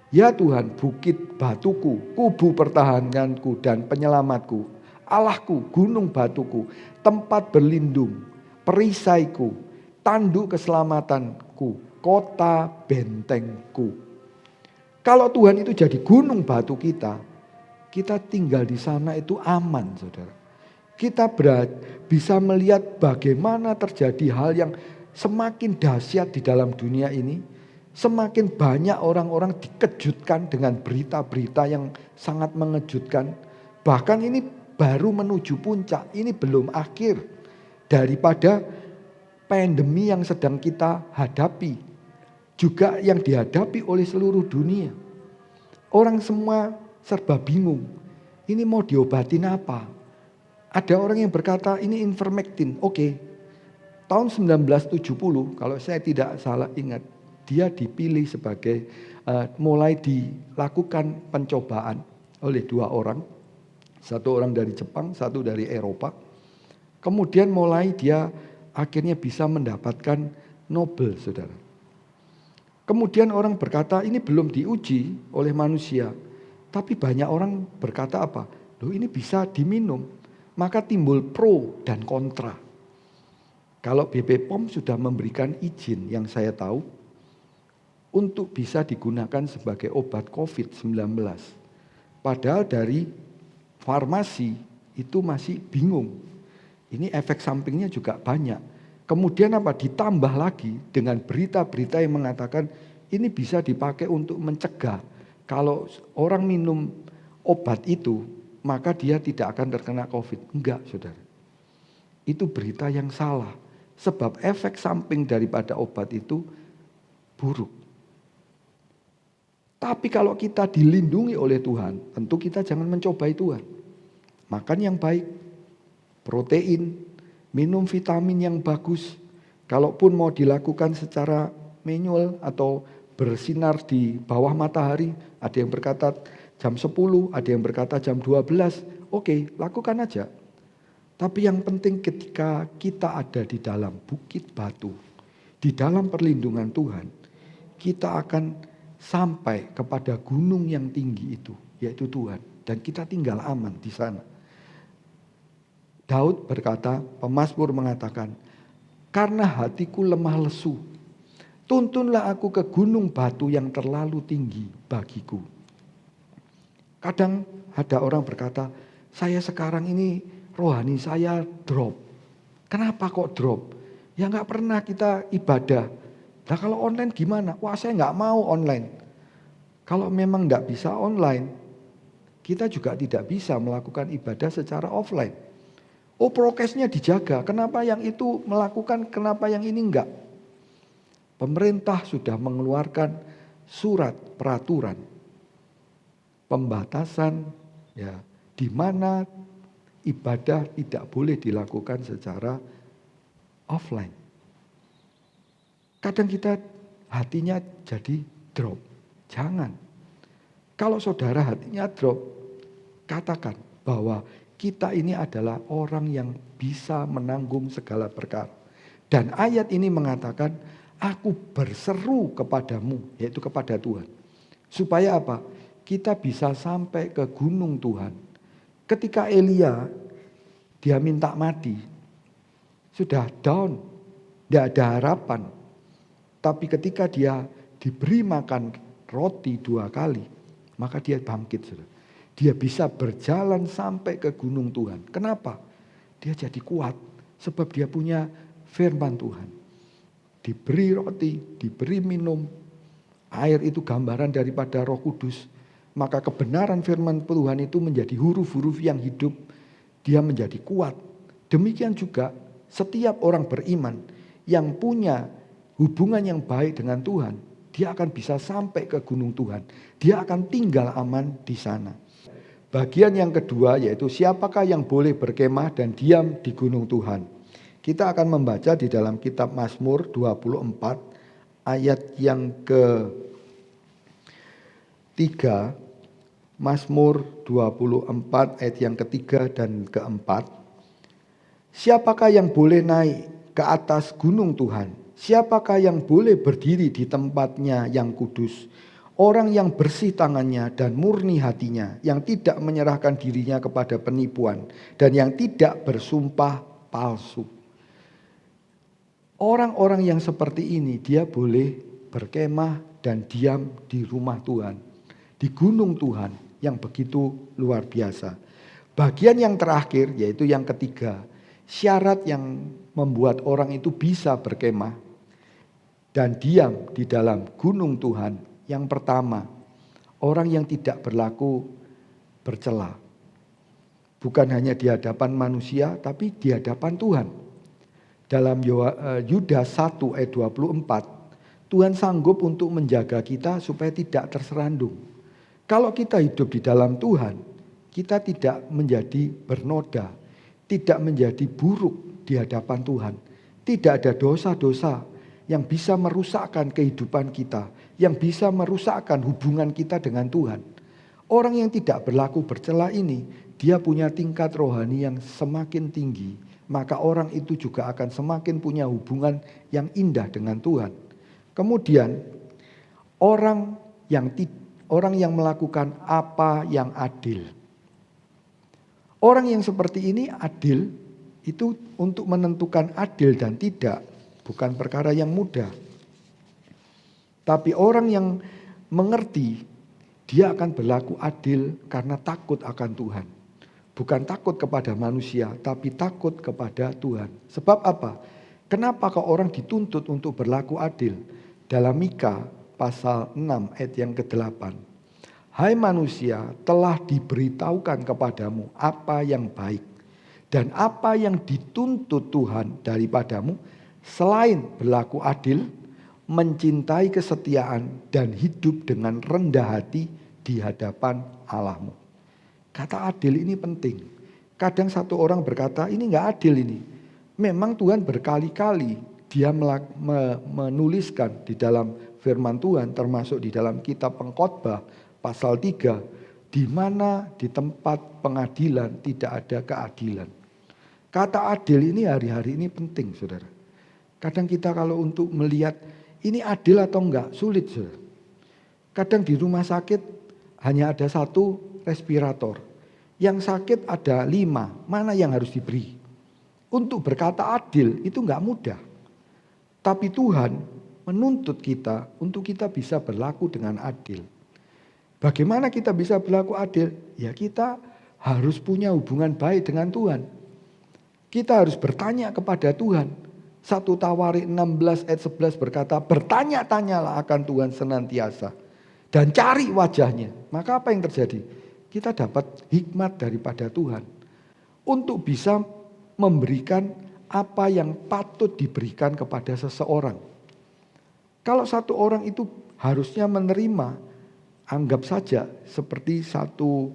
Ya Tuhan, bukit batuku, kubu pertahananku dan penyelamatku, Allahku, gunung batuku, tempat berlindung, perisaiku, tanduk keselamatanku, kota bentengku. Kalau Tuhan itu jadi gunung batu kita tinggal di sana itu aman, saudara. Kita bisa melihat bagaimana terjadi hal yang semakin dahsyat di dalam dunia ini. Semakin banyak orang-orang dikejutkan dengan berita-berita yang sangat mengejutkan. Bahkan ini baru menuju puncak, ini belum akhir daripada pandemi yang sedang kita hadapi. Juga yang dihadapi oleh seluruh dunia. Orang semua serba bingung, ini mau diobatin apa? Ada orang yang berkata ini ivermectin. Oke. Tahun 1970 kalau saya tidak salah ingat, dia dipilih sebagai mulai dilakukan pencobaan oleh 2 orang. Satu orang dari Jepang, satu dari Eropa. Kemudian mulai dia akhirnya bisa mendapatkan Nobel, saudara. Kemudian orang berkata ini belum diuji oleh manusia. Tapi banyak orang berkata apa? Loh, ini bisa diminum. Maka timbul pro dan kontra. Kalau BPOM sudah memberikan izin yang saya tahu untuk bisa digunakan sebagai obat COVID-19. Padahal dari farmasi itu masih bingung. Ini efek sampingnya juga banyak. Kemudian apa? Ditambah lagi dengan berita-berita yang mengatakan ini bisa dipakai untuk mencegah. Kalau orang minum obat itu, maka dia tidak akan terkena COVID. Enggak, saudara. Itu berita yang salah. Sebab efek samping daripada obat itu buruk. Tapi kalau kita dilindungi oleh Tuhan, tentu kita jangan mencobai Tuhan. Makan yang baik, protein, minum vitamin yang bagus. Kalaupun mau dilakukan secara manual atau bersinar di bawah matahari, ada yang berkata jam 10, ada yang berkata jam 12. Oke, lakukan aja. Tapi yang penting ketika kita ada di dalam bukit batu, di dalam perlindungan Tuhan, kita akan sampai kepada gunung yang tinggi itu, yaitu Tuhan. Dan kita tinggal aman di sana. Daud berkata, pemazmur mengatakan, karena hatiku lemah lesu, tuntunlah aku ke gunung batu yang terlalu tinggi bagiku. Kadang ada orang berkata, saya sekarang ini rohani saya drop. Kenapa kok drop? Ya gak pernah kita ibadah. Nah kalau online gimana? Wah saya gak mau online. Kalau memang gak bisa online, kita juga tidak bisa melakukan ibadah secara offline. Oh prokesnya dijaga, kenapa yang itu melakukan, kenapa yang ini enggak? Pemerintah sudah mengeluarkan surat peraturan pembatasan ya di mana ibadah tidak boleh dilakukan secara offline. Kadang kita hatinya jadi drop. Jangan. Kalau saudara hatinya drop, katakan bahwa kita ini adalah orang yang bisa menanggung segala perkara. Dan ayat ini mengatakan, aku berseru kepadamu, yaitu kepada Tuhan. Supaya apa? Kita bisa sampai ke gunung Tuhan. Ketika Elia, dia minta mati. Sudah down, tidak ada harapan. Tapi ketika dia diberi makan roti 2 kali, maka dia bangkit. Dia bisa berjalan sampai ke gunung Tuhan. Kenapa? Dia jadi kuat. Sebab dia punya firman Tuhan. Diberi roti, diberi minum. Air itu gambaran daripada Roh Kudus. Maka kebenaran firman Tuhan itu menjadi huruf-huruf yang hidup. Dia menjadi kuat. Demikian juga setiap orang beriman yang punya hubungan yang baik dengan Tuhan, dia akan bisa sampai ke gunung Tuhan. Dia akan tinggal aman di sana. Bagian yang kedua yaitu siapakah yang boleh berkemah dan diam di gunung Tuhan. Kita akan membaca di dalam kitab Mazmur 24 ayat yang ke-3, Mazmur 24 ayat yang ketiga dan keempat. Siapakah yang boleh naik ke atas gunung Tuhan? Siapakah yang boleh berdiri di tempatnya yang kudus? Orang yang bersih tangannya dan murni hatinya, yang tidak menyerahkan dirinya kepada penipuan dan yang tidak bersumpah palsu. Orang-orang yang seperti ini dia boleh berkemah dan diam di rumah Tuhan, di gunung Tuhan yang begitu luar biasa. Bagian yang terakhir yaitu yang ketiga, syarat yang membuat orang itu bisa berkemah dan diam di dalam gunung Tuhan. Yang pertama, orang yang tidak berlaku bercela. Bukan hanya di hadapan manusia tapi di hadapan Tuhan. Dalam Yudas 1 ayat 24, Tuhan sanggup untuk menjaga kita supaya tidak terserandung. Kalau kita hidup di dalam Tuhan, kita tidak menjadi bernoda, tidak menjadi buruk di hadapan Tuhan. Tidak ada dosa-dosa yang bisa merusakkan kehidupan kita, yang bisa merusakkan hubungan kita dengan Tuhan. Orang yang tidak berlaku bercela ini, dia punya tingkat rohani yang semakin tinggi, maka orang itu juga akan semakin punya hubungan yang indah dengan Tuhan. Kemudian orang yang melakukan apa yang adil. Orang yang seperti ini adil itu untuk menentukan adil dan tidak bukan perkara yang mudah. Tapi orang yang mengerti dia akan berlaku adil karena takut akan Tuhan. Bukan takut kepada manusia tapi takut kepada Tuhan. Sebab apa? Kenapa kau orang dituntut untuk berlaku adil? Dalam Mika pasal 6 ayat yang ke-8. Hai manusia, telah diberitahukan kepadamu apa yang baik dan apa yang dituntut Tuhan daripadamu selain berlaku adil, mencintai kesetiaan dan hidup dengan rendah hati di hadapan Allahmu. Kata adil ini penting. Kadang satu orang berkata ini enggak adil ini. Memang Tuhan berkali-kali dia menuliskan di dalam firman Tuhan termasuk di dalam kitab Pengkhotbah pasal 3 di mana di tempat pengadilan tidak ada keadilan. Kata adil ini hari-hari ini penting, Saudara. Kadang kita kalau untuk melihat ini adil atau enggak sulit, Saudara. Kadang di rumah sakit hanya ada 1 respirator. Yang sakit ada 5, mana yang harus diberi? Untuk berkata adil itu enggak mudah. Tapi Tuhan menuntut kita untuk kita bisa berlaku dengan adil. Bagaimana kita bisa berlaku adil? Ya kita harus punya hubungan baik dengan Tuhan. Kita harus bertanya kepada Tuhan. 1 Tawarik 16 ayat 11 berkata, bertanya-tanyalah akan Tuhan senantiasa. Dan cari wajahnya. Maka apa yang terjadi? Kita dapat hikmat daripada Tuhan. Untuk bisa memberikan apa yang patut diberikan kepada seseorang. Kalau satu orang itu harusnya menerima, anggap saja seperti satu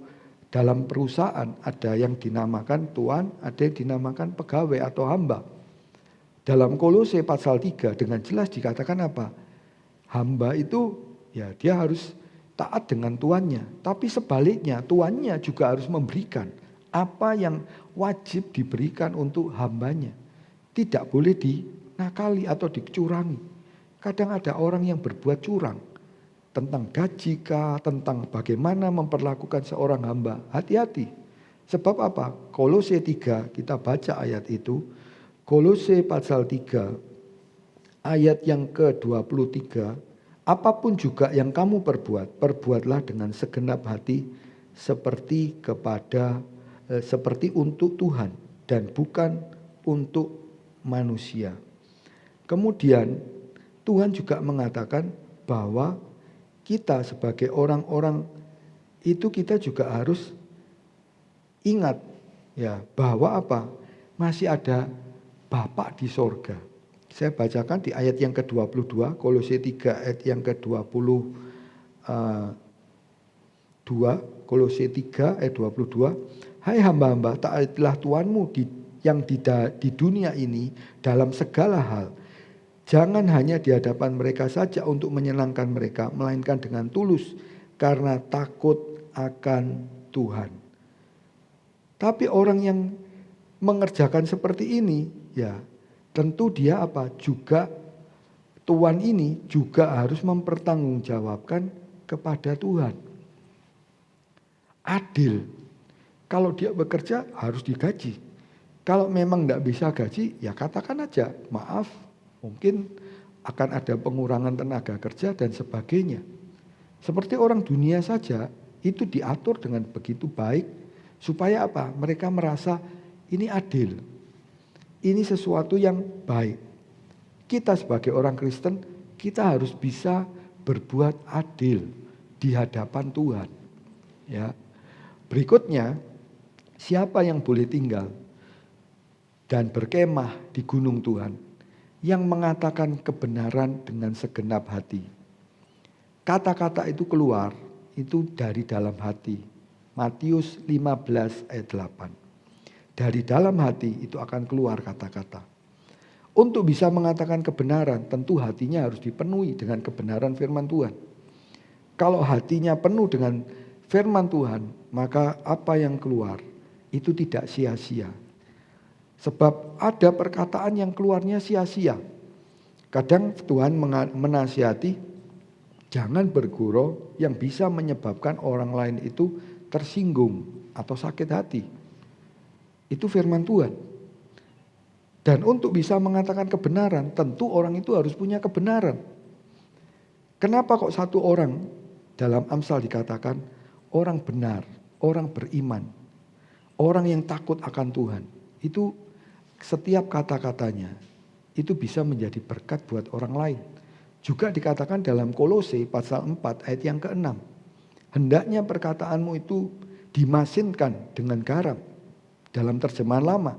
dalam perusahaan ada yang dinamakan tuan, ada yang dinamakan pegawai atau hamba. Dalam Kolose pasal 3 dengan jelas dikatakan apa? Hamba itu ya dia harus taat dengan tuannya, tapi sebaliknya tuannya juga harus memberikan apa yang wajib diberikan untuk hambanya. Tidak boleh dinakali atau dicurangi. Kadang ada orang yang berbuat curang. Tentang gaji kah, tentang bagaimana memperlakukan seorang hamba. Hati-hati. Sebab apa? Kolose 3, kita baca ayat itu. Kolose pasal 3, ayat yang ke-23. Apapun juga yang kamu perbuat, perbuatlah dengan segenap hati seperti untuk Tuhan dan bukan untuk manusia. Kemudian Tuhan juga mengatakan bahwa kita sebagai orang-orang itu kita juga harus ingat ya bahwa apa? Masih ada Bapa di sorga. Saya bacakan di ayat yang ke-22, Kolose 3 ayat yang ke-22, Kolose 3 ayat 22. Hai hamba-hamba, taatilah Tuhanmu yang di dunia ini dalam segala hal. Jangan hanya di hadapan mereka saja untuk menyenangkan mereka, melainkan dengan tulus karena takut akan Tuhan. Tapi orang yang mengerjakan seperti ini, ya tentu dia juga tuan ini juga harus mempertanggungjawabkan kepada Tuhan. Adil. Kalau dia bekerja harus digaji. Kalau memang tidak bisa gaji, ya katakan aja, maaf, mungkin akan ada pengurangan tenaga kerja dan sebagainya. Seperti orang dunia saja, itu diatur dengan begitu baik, supaya apa? Mereka merasa ini adil. Ini sesuatu yang baik. Kita sebagai orang Kristen, kita harus bisa berbuat adil di hadapan Tuhan. Ya. Berikutnya, siapa yang boleh tinggal dan berkemah di gunung Tuhan? Yang mengatakan kebenaran dengan segenap hati. Kata-kata itu keluar, itu dari dalam hati. Matius 15 ayat 8. Dari dalam hati itu akan keluar kata-kata. Untuk bisa mengatakan kebenaran, tentu hatinya harus dipenuhi dengan kebenaran firman Tuhan. Kalau hatinya penuh dengan firman Tuhan, maka apa yang keluar itu tidak sia-sia. Sebab ada perkataan yang keluarnya sia-sia. Kadang Tuhan menasihati, jangan bergurau yang bisa menyebabkan orang lain itu tersinggung atau sakit hati. Itu firman Tuhan. Dan untuk bisa mengatakan kebenaran, tentu orang itu harus punya kebenaran. Kenapa kok satu orang dalam Amsal dikatakan orang benar, orang beriman, orang yang takut akan Tuhan. Itu setiap kata-katanya itu bisa menjadi berkat buat orang lain. Juga dikatakan dalam Kolose pasal 4 ayat yang ke-6. Hendaknya perkataanmu itu dimasinkan dengan garam. Dalam terjemahan lama.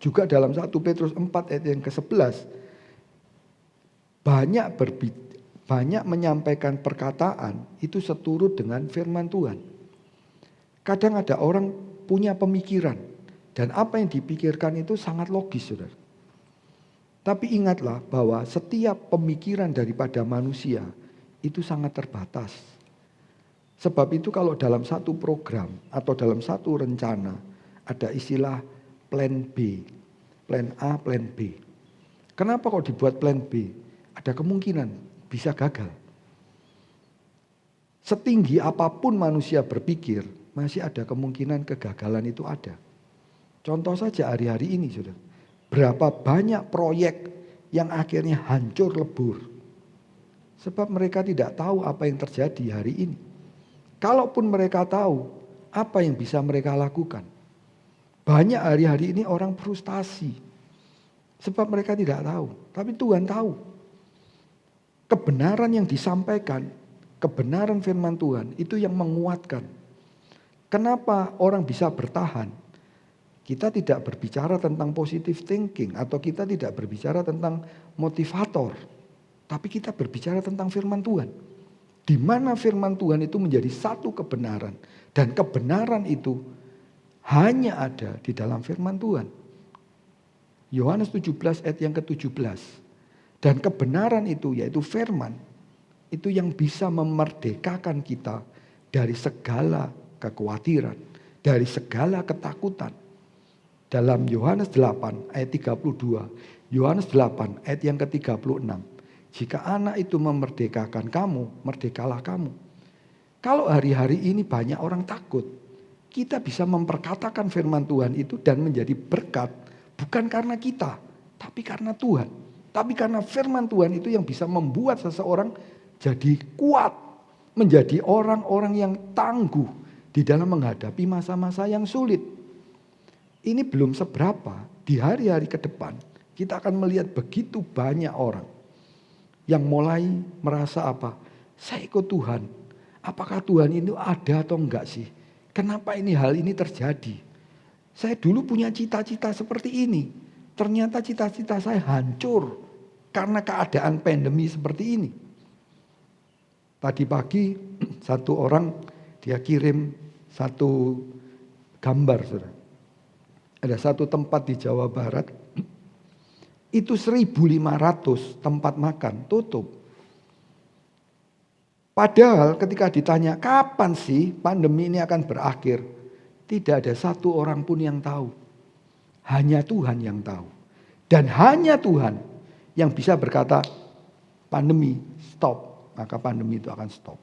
Juga dalam 1 Petrus 4 ayat yang ke-11. Banyak menyampaikan perkataan itu seturut dengan firman Tuhan. Kadang ada orang punya pemikiran. Dan apa yang dipikirkan itu sangat logis, saudara. Tapi ingatlah bahwa setiap pemikiran daripada manusia itu sangat terbatas. Sebab itu kalau dalam satu program atau dalam satu rencana ada istilah plan B, plan A, plan B. Kenapa kok dibuat plan B? Ada kemungkinan bisa gagal. Setinggi apapun manusia berpikir, masih ada kemungkinan kegagalan itu ada. Contoh saja hari-hari ini, saudara. Berapa banyak proyek yang akhirnya hancur lebur. Sebab mereka tidak tahu apa yang terjadi hari ini. Kalaupun mereka tahu, apa yang bisa mereka lakukan? Banyak hari-hari ini orang frustasi. Sebab mereka tidak tahu. Tapi Tuhan tahu. Kebenaran yang disampaikan, kebenaran firman Tuhan, itu yang menguatkan. Kenapa orang bisa bertahan? Kita tidak berbicara tentang positive thinking atau kita tidak berbicara tentang motivator. Tapi kita berbicara tentang firman Tuhan. Di mana firman Tuhan itu menjadi satu kebenaran. Dan kebenaran itu hanya ada di dalam firman Tuhan. Yohanes 17 ayat yang ke-17. Dan kebenaran itu yaitu firman. Itu yang bisa memerdekakan kita dari segala kekhawatiran. Dari segala ketakutan. Dalam Yohanes 8 ayat 32, Yohanes 8 ayat yang ke-36. Jika anak itu memerdekakan kamu, merdekalah kamu. Kalau hari-hari ini banyak orang takut, kita bisa memperkatakan firman Tuhan itu dan menjadi berkat. Bukan karena kita, tapi karena Tuhan. Tapi karena firman Tuhan itu yang bisa membuat seseorang jadi kuat. Menjadi orang-orang yang tangguh di dalam menghadapi masa-masa yang sulit. Ini belum seberapa, di hari-hari ke depan kita akan melihat begitu banyak orang yang mulai merasa apa? Saya ikut Tuhan. Apakah Tuhan itu ada atau enggak sih? Kenapa hal ini terjadi? Saya dulu punya cita-cita seperti ini. Ternyata cita-cita saya hancur karena keadaan pandemi seperti ini. Tadi pagi satu orang dia kirim satu gambar, saudara. Ada satu tempat di Jawa Barat, Itu 1.500 tempat makan tutup. Padahal ketika ditanya kapan sih pandemi ini akan berakhir, tidak ada satu orang pun yang tahu. Hanya Tuhan yang tahu. Dan hanya Tuhan yang bisa berkata pandemi stop, maka pandemi itu akan stop.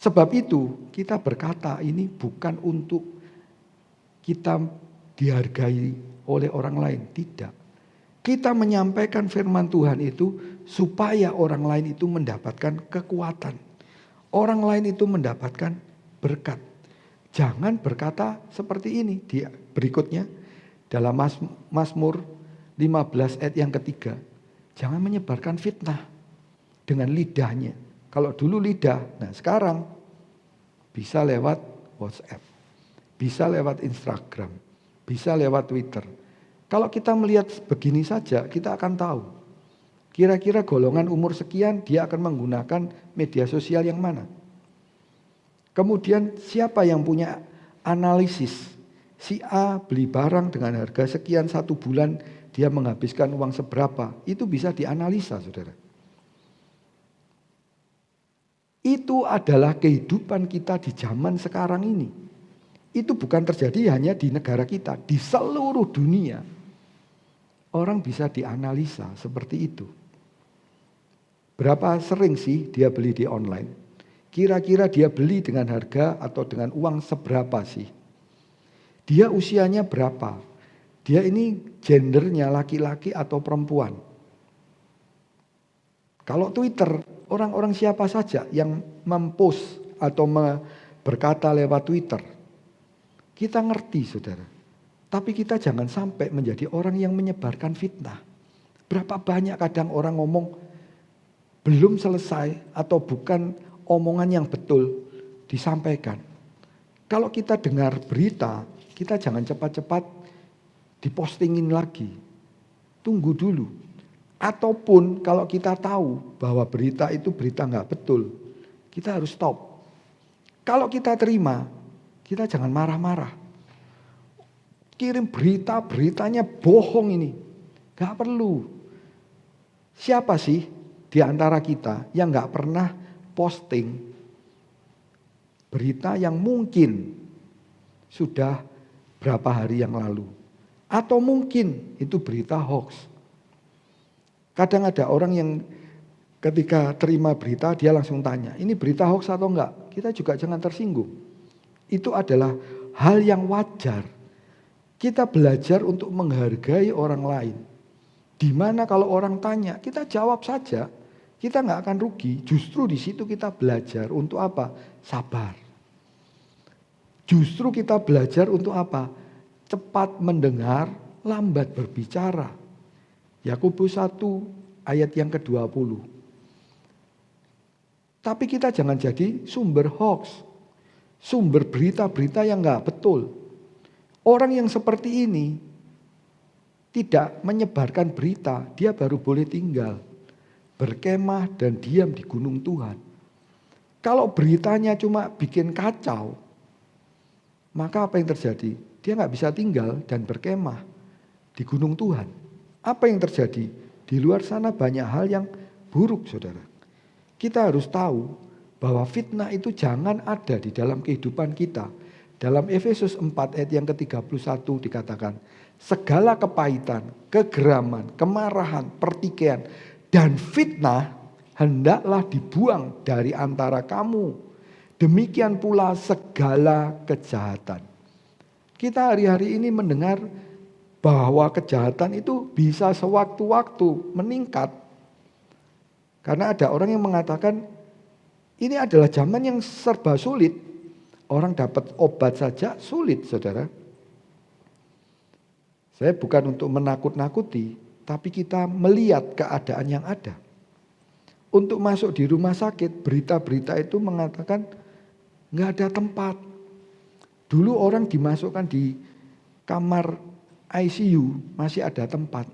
Sebab itu kita berkata ini bukan untuk kita dihargai oleh orang lain, tidak. Kita menyampaikan firman Tuhan itu supaya orang lain itu mendapatkan kekuatan. Orang lain itu mendapatkan berkat. Jangan berkata seperti ini. Berikutnya dalam Mazmur 15 ayat yang ketiga. Jangan menyebarkan fitnah dengan lidahnya. Kalau dulu lidah, nah sekarang bisa lewat WhatsApp, bisa lewat Instagram, bisa lewat Twitter. Kalau kita melihat begini saja, kita akan tahu. Kira-kira golongan umur sekian dia akan menggunakan media sosial yang mana. Kemudian siapa yang punya analisis. Si A beli barang dengan harga sekian 1 bulan, dia menghabiskan uang seberapa. Itu bisa dianalisa, saudara. Itu adalah kehidupan kita di zaman sekarang ini. Itu bukan terjadi hanya di negara kita, di seluruh dunia. Orang bisa dianalisa seperti itu. Berapa sering sih dia beli di online? Kira-kira dia beli dengan harga atau dengan uang seberapa sih? Dia usianya berapa? Dia ini gendernya laki-laki atau perempuan? Kalau Twitter, orang-orang siapa saja yang mempost atau berkata lewat Twitter. Kita ngerti, saudara. Tapi kita jangan sampai menjadi orang yang menyebarkan fitnah. Berapa banyak kadang orang ngomong belum selesai atau bukan omongan yang betul disampaikan. Kalau kita dengar berita, kita jangan cepat-cepat dipostingin lagi. Tunggu dulu. Ataupun kalau kita tahu bahwa berita itu berita nggak betul, kita harus stop. Kalau kita terima, kita jangan marah-marah. Kirim beritanya bohong ini. Gak perlu. Siapa sih di antara kita yang gak pernah posting berita yang mungkin sudah berapa hari yang lalu. Atau mungkin itu berita hoax. Kadang ada orang yang ketika terima berita dia langsung tanya, ini berita hoax atau enggak? Kita juga jangan tersinggung. Itu adalah hal yang wajar. Kita belajar untuk menghargai orang lain. Dimana kalau orang tanya, kita jawab saja. Kita nggak akan rugi. Justru di situ kita belajar untuk apa? Sabar. Justru kita belajar untuk apa? Cepat mendengar, lambat berbicara. Yakobus 1 ayat yang ke-20. Tapi kita jangan jadi sumber hoax. Sumber berita-berita yang nggak betul. Orang yang seperti ini tidak menyebarkan berita, dia baru boleh tinggal, berkemah dan diam di gunung Tuhan. Kalau beritanya cuma bikin kacau, maka apa yang terjadi? Dia nggak bisa tinggal dan berkemah di gunung Tuhan. Apa yang terjadi? Di luar sana banyak hal yang buruk, saudara. Kita harus tahu bahwa fitnah itu jangan ada di dalam kehidupan kita. Dalam Efesus 4 ayat yang ke-31 dikatakan, segala kepahitan, kegeraman, kemarahan, pertikaian, dan fitnah hendaklah dibuang dari antara kamu. Demikian pula segala kejahatan. Kita hari-hari ini mendengar bahwa kejahatan itu bisa sewaktu-waktu meningkat. Karena ada orang yang mengatakan, ini adalah zaman yang serba sulit. Orang dapat obat saja sulit, saudara. Saya bukan untuk menakut-nakuti, tapi kita melihat keadaan yang ada. Untuk masuk di rumah sakit, berita-berita itu mengatakan nggak ada tempat. Dulu orang dimasukkan di kamar ICU, masih ada tempat.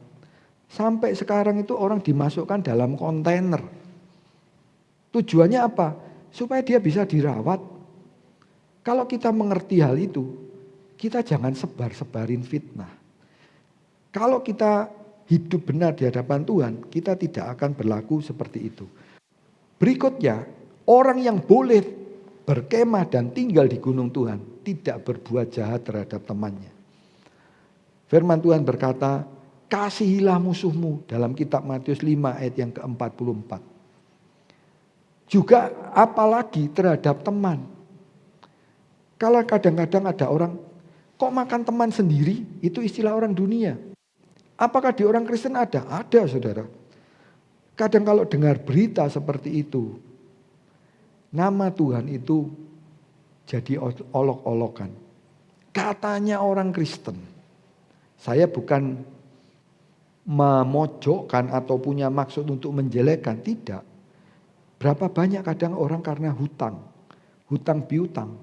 Sampai sekarang itu orang dimasukkan dalam kontainer. Tujuannya apa? Supaya dia bisa dirawat. Kalau kita mengerti hal itu, kita jangan sebar-sebarin fitnah. Kalau kita hidup benar di hadapan Tuhan, kita tidak akan berlaku seperti itu. Berikutnya, orang yang boleh berkemah dan tinggal di gunung Tuhan tidak berbuat jahat terhadap temannya. Firman Tuhan berkata, kasihilah musuhmu dalam kitab Matius 5 ayat yang ke-44. Juga apalagi terhadap teman. Kalau kadang-kadang ada orang, kok makan teman sendiri? Itu istilah orang dunia. Apakah di orang Kristen ada? Ada, saudara. Kadang kalau dengar berita seperti itu, nama Tuhan itu jadi olok-olokan. Katanya orang Kristen. Saya bukan memojokkan atau punya maksud untuk menjelekkan, tidak. Berapa banyak kadang orang karena hutang piutang.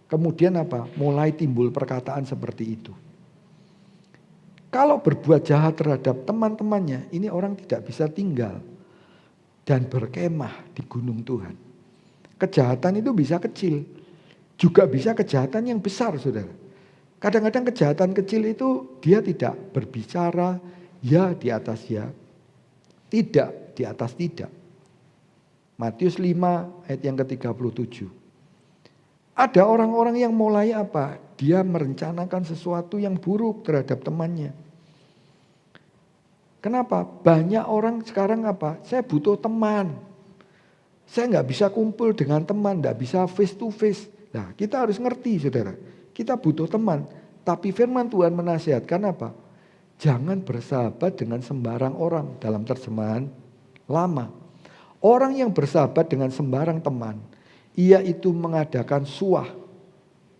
Kemudian apa? Mulai timbul perkataan seperti itu. Kalau berbuat jahat terhadap teman-temannya, ini orang tidak bisa tinggal dan berkemah di gunung Tuhan. Kejahatan itu bisa kecil, juga bisa kejahatan yang besar, saudara. Kadang-kadang kejahatan kecil itu dia tidak berbicara ya di atas ya, tidak di atas tidak. Matius 5 ayat yang ke-37. Ada orang-orang yang mulai apa? Dia merencanakan sesuatu yang buruk terhadap temannya. Kenapa? Banyak orang sekarang apa? Saya butuh teman. Saya nggak bisa kumpul dengan teman, nggak bisa face to face. Nah, kita harus ngerti, saudara. Kita butuh teman. Tapi firman Tuhan menasihatkan apa? Jangan bersahabat dengan sembarang orang, dalam terjemahan lama. Orang yang bersahabat dengan sembarang teman, ia itu mengadakan suah.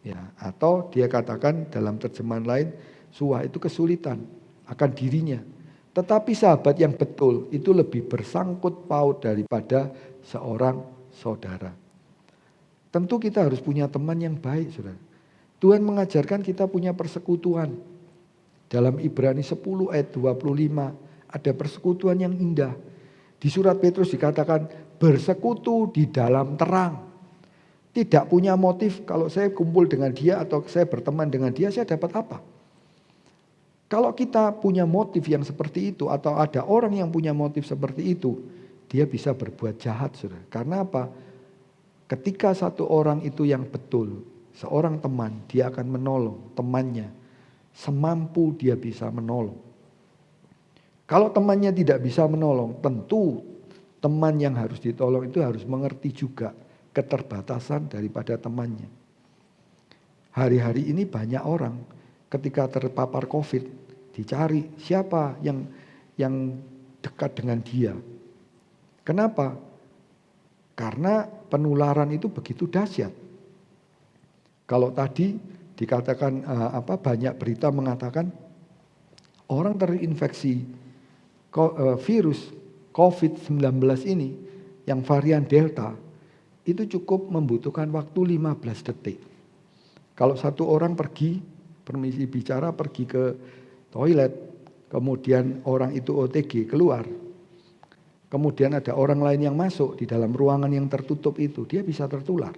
Ya, atau dia katakan dalam terjemahan lain, suah itu kesulitan akan dirinya. Tetapi sahabat yang betul itu lebih bersangkut paut daripada seorang saudara. Tentu kita harus punya teman yang baik, saudara. Tuhan mengajarkan kita punya persekutuan. Dalam Ibrani 10 ayat 25 ada persekutuan yang indah. Di surat Petrus dikatakan bersekutu di dalam terang. Tidak punya motif kalau saya kumpul dengan dia atau saya berteman dengan dia, saya dapat apa? Kalau kita punya motif yang seperti itu atau ada orang yang punya motif seperti itu, dia bisa berbuat jahat, saudara. Karena apa? Ketika satu orang itu yang betul, seorang teman, dia akan menolong temannya semampu dia bisa menolong. Kalau temannya tidak bisa menolong, tentu teman yang harus ditolong itu harus mengerti juga keterbatasan daripada temannya. Hari-hari ini banyak orang ketika terpapar COVID dicari siapa yang dekat dengan dia. Kenapa? Karena penularan itu begitu dahsyat. Kalau tadi dikatakan banyak berita mengatakan orang terinfeksi virus COVID-19 ini yang varian Delta itu cukup membutuhkan waktu 15 detik. Kalau satu orang pergi ke toilet, kemudian orang itu OTG keluar, kemudian ada orang lain yang masuk di dalam ruangan yang tertutup itu, dia bisa tertular.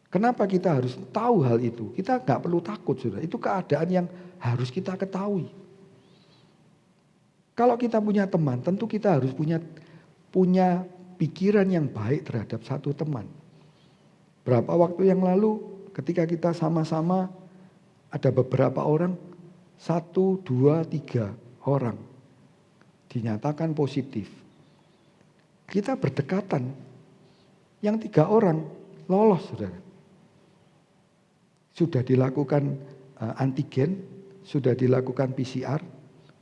Kenapa kita harus tahu hal itu? Kita nggak perlu takut, saudara. Itu keadaan yang harus kita ketahui. Kalau kita punya teman, tentu kita harus punya pikiran yang baik terhadap satu teman. Berapa waktu yang lalu ketika kita sama-sama ada beberapa orang, 1, 2, 3 orang dinyatakan positif. Kita berdekatan, yang 3 orang lolos, saudara. Sudah dilakukan antigen, sudah dilakukan PCR.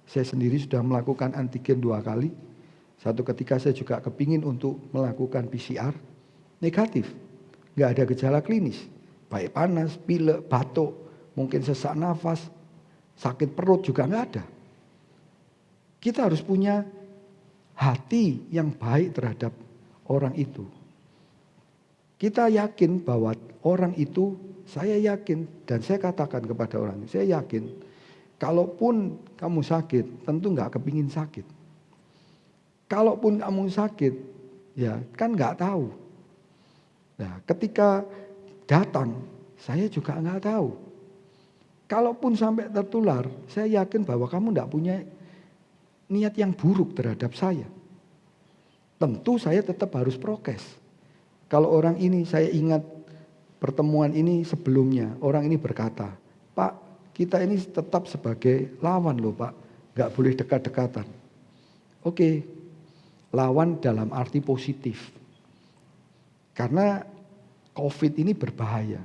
Saya sendiri sudah melakukan antigen 2 kali. Satu ketika saya juga kepingin untuk melakukan PCR, negatif. Nggak ada gejala klinis, baik panas, pilek, batuk, mungkin sesak nafas, sakit perut juga nggak ada. Kita harus punya hati yang baik terhadap orang itu. Kita yakin bahwa orang itu, saya yakin dan saya katakan kepada orang, saya yakin kalaupun kamu sakit, tentu nggak kepingin sakit. Kalaupun kamu sakit, ya kan nggak tahu. Nah, ketika datang, saya juga nggak tahu. Kalaupun sampai tertular, saya yakin bahwa kamu nggak punya niat yang buruk terhadap saya. Tentu saya tetap harus prokes. Kalau orang ini, saya ingat pertemuan ini sebelumnya, orang ini berkata, "Pak, kita ini tetap sebagai lawan loh Pak, gak boleh dekat-dekatan." Oke, lawan dalam arti positif. Karena COVID ini berbahaya.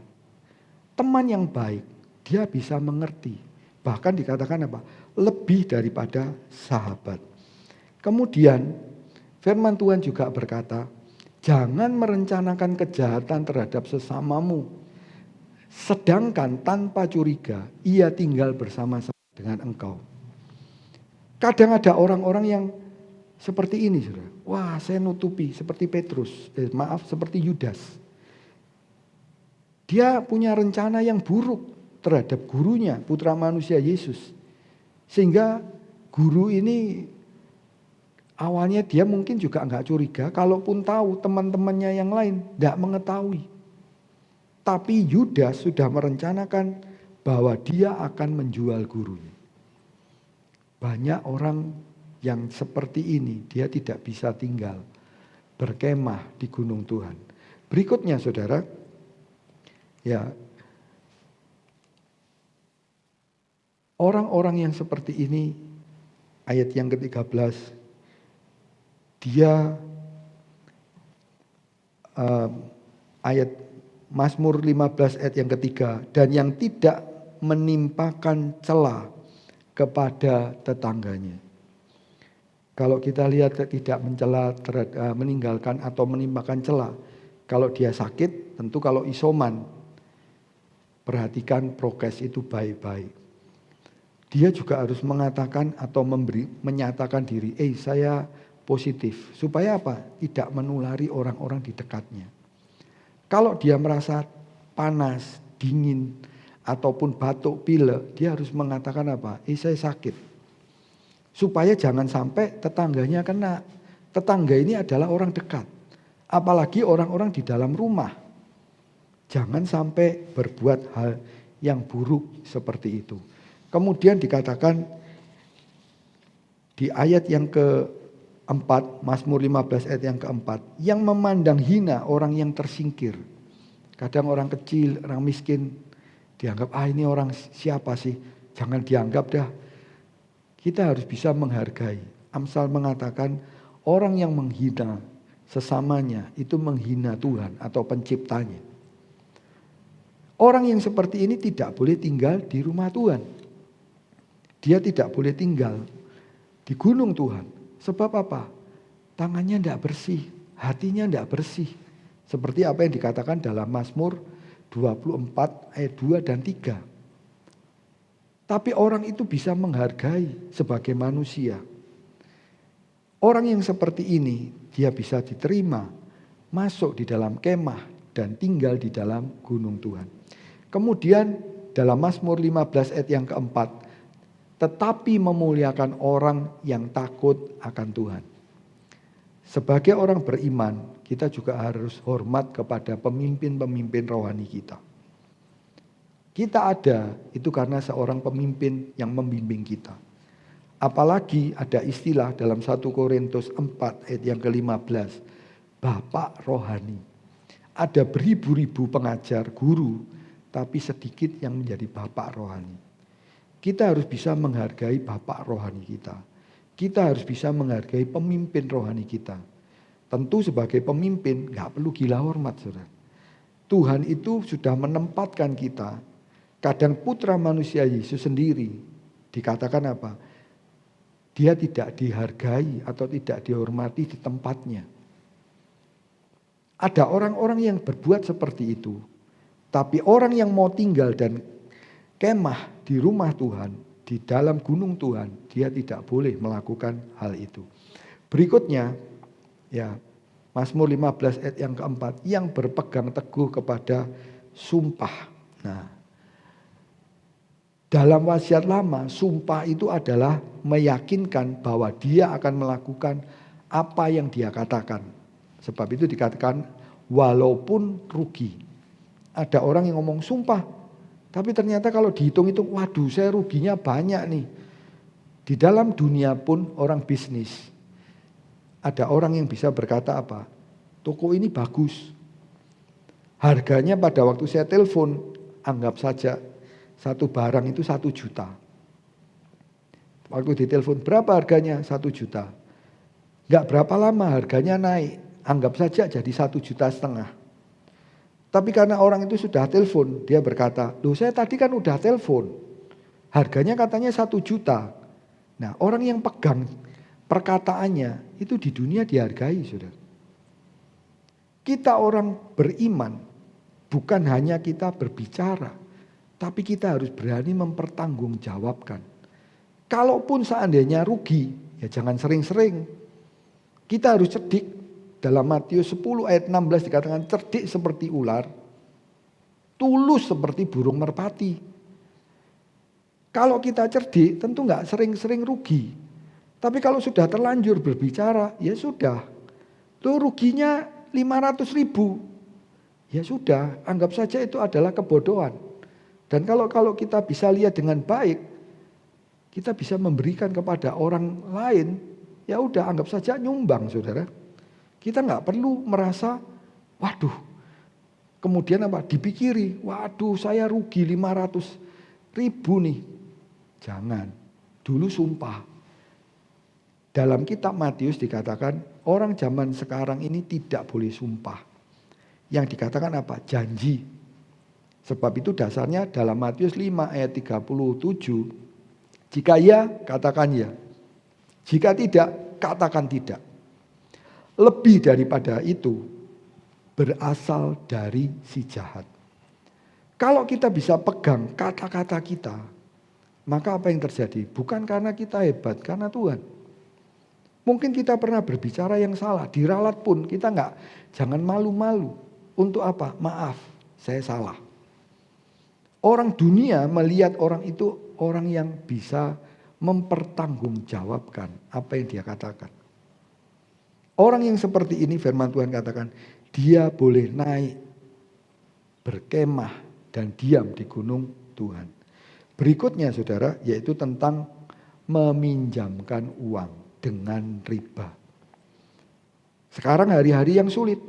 Teman yang baik, dia bisa mengerti. Bahkan dikatakan apa? Lebih daripada sahabat. Kemudian firman Tuhan juga berkata, jangan merencanakan kejahatan terhadap sesamamu. Sedangkan tanpa curiga, ia tinggal bersama-sama dengan engkau. Kadang ada orang-orang yang seperti ini, saudara. Wah, saya nutupi seperti Petrus, seperti Yudas. Dia punya rencana yang buruk terhadap gurunya, putra manusia Yesus. Sehingga guru ini awalnya dia mungkin juga enggak curiga, kalaupun tahu teman-temannya yang lain enggak mengetahui. Tapi Yudas sudah merencanakan bahwa dia akan menjual gurunya. Banyak orang yang seperti ini, dia tidak bisa tinggal berkemah di gunung Tuhan. Berikutnya saudara, ya, orang-orang yang seperti ini, ayat yang ke-13, dia ayat Mazmur 15 ayat yang ketiga, dan yang tidak menimpakan celah kepada tetangganya. Kalau kita lihat tidak mencela, meninggalkan atau menimpakan celah. Kalau dia sakit, tentu kalau isoman, perhatikan prokes itu baik-baik. Dia juga harus mengatakan atau menyatakan diri, saya positif. Supaya apa? Tidak menulari orang-orang di dekatnya. Kalau dia merasa panas, dingin, ataupun batuk, pilek, dia harus mengatakan apa? Saya sakit. Supaya jangan sampai tetangganya kena. Tetangga ini adalah orang dekat. Apalagi orang-orang di dalam rumah. Jangan sampai berbuat hal yang buruk seperti itu. Kemudian dikatakan di ayat yang keempat, Mazmur 15 ayat yang keempat, yang memandang hina orang yang tersingkir. Kadang orang kecil, orang miskin dianggap, ini orang siapa sih? Jangan dianggap dah. Kita harus bisa menghargai. Amsal mengatakan orang yang menghina sesamanya itu menghina Tuhan atau penciptanya. Orang yang seperti ini tidak boleh tinggal di rumah Tuhan. Dia tidak boleh tinggal di gunung Tuhan. Sebab apa? Tangannya tidak bersih, hatinya tidak bersih. Seperti apa yang dikatakan dalam Mazmur 24 ayat 2 dan 3. Tapi orang itu bisa menghargai sebagai manusia. Orang yang seperti ini, dia bisa diterima, masuk di dalam kemah dan tinggal di dalam gunung Tuhan. Kemudian dalam Mazmur 15 ayat yang keempat, tetapi memuliakan orang yang takut akan Tuhan. Sebagai orang beriman, kita juga harus hormat kepada pemimpin-pemimpin rohani kita. Kita ada itu karena seorang pemimpin yang membimbing kita. Apalagi ada istilah dalam 1 Korintus 4 ayat yang ke-15. Bapak rohani. Ada beribu-ribu pengajar, guru, tapi sedikit yang menjadi bapak rohani. Kita harus bisa menghargai bapak rohani kita. Kita harus bisa menghargai pemimpin rohani kita. Tentu sebagai pemimpin gak perlu gila hormat, saudara. Tuhan itu sudah menempatkan kita. Kadang putra manusia Yesus sendiri dikatakan apa? Dia tidak dihargai atau tidak dihormati di tempatnya. Ada orang-orang yang berbuat seperti itu. Tapi orang yang mau tinggal dan kemah di rumah Tuhan, di dalam gunung Tuhan, dia tidak boleh melakukan hal itu. Berikutnya, ya, Mazmur 15 ayat yang keempat, yang berpegang teguh kepada sumpah. Nah, dalam wasiat lama, sumpah itu adalah meyakinkan bahwa dia akan melakukan apa yang dia katakan. Sebab itu dikatakan walaupun rugi. Ada orang yang ngomong sumpah, tapi ternyata kalau dihitung-hitung, waduh saya ruginya banyak nih. Di dalam dunia pun orang bisnis, ada orang yang bisa berkata apa? Toko ini bagus. Harganya pada waktu saya telepon, anggap saja satu barang itu 1 juta. Waktu ditelepon, berapa harganya? 1 juta. Enggak berapa lama harganya naik, anggap saja jadi 1,5 juta. Tapi karena orang itu sudah telepon, dia berkata, loh saya tadi kan udah telepon, harganya katanya 1 juta. Nah orang yang pegang perkataannya, itu di dunia dihargai saudara. Kita orang beriman, bukan hanya kita berbicara, tapi kita harus berani mempertanggungjawabkan. Kalaupun seandainya rugi, ya jangan sering-sering. Kita harus cerdik. Dalam Matius 10 ayat 16 dikatakan cerdik seperti ular, tulus seperti burung merpati. Kalau kita cerdik tentu nggak sering-sering rugi. Tapi kalau sudah terlanjur berbicara, ya sudah. Tuh ruginya 500.000. Ya sudah, anggap saja itu adalah kebodohan. Dan kalau kita bisa lihat dengan baik, kita bisa memberikan kepada orang lain, ya udah anggap saja nyumbang saudara. Kita nggak perlu merasa, waduh, kemudian apa? Dipikiri, waduh saya rugi 500.000 nih. Jangan, dulu sumpah. Dalam kitab Matius dikatakan orang zaman sekarang ini tidak boleh sumpah. Yang dikatakan apa? Janji. Sebab itu dasarnya dalam Matius 5 ayat 37. Jika ya, katakan ya. Jika tidak, katakan tidak. Lebih daripada itu, berasal dari si jahat. Kalau kita bisa pegang kata-kata kita, maka apa yang terjadi? Bukan karena kita hebat, karena Tuhan. Mungkin kita pernah berbicara yang salah, diralat pun kita jangan malu-malu. Untuk apa? Maaf, saya salah. Orang dunia melihat orang itu orang yang bisa mempertanggungjawabkan apa yang dia katakan. Orang yang seperti ini firman Tuhan katakan, dia boleh naik, berkemah dan diam di gunung Tuhan. Berikutnya saudara, yaitu tentang meminjamkan uang dengan riba. Sekarang hari-hari yang sulit.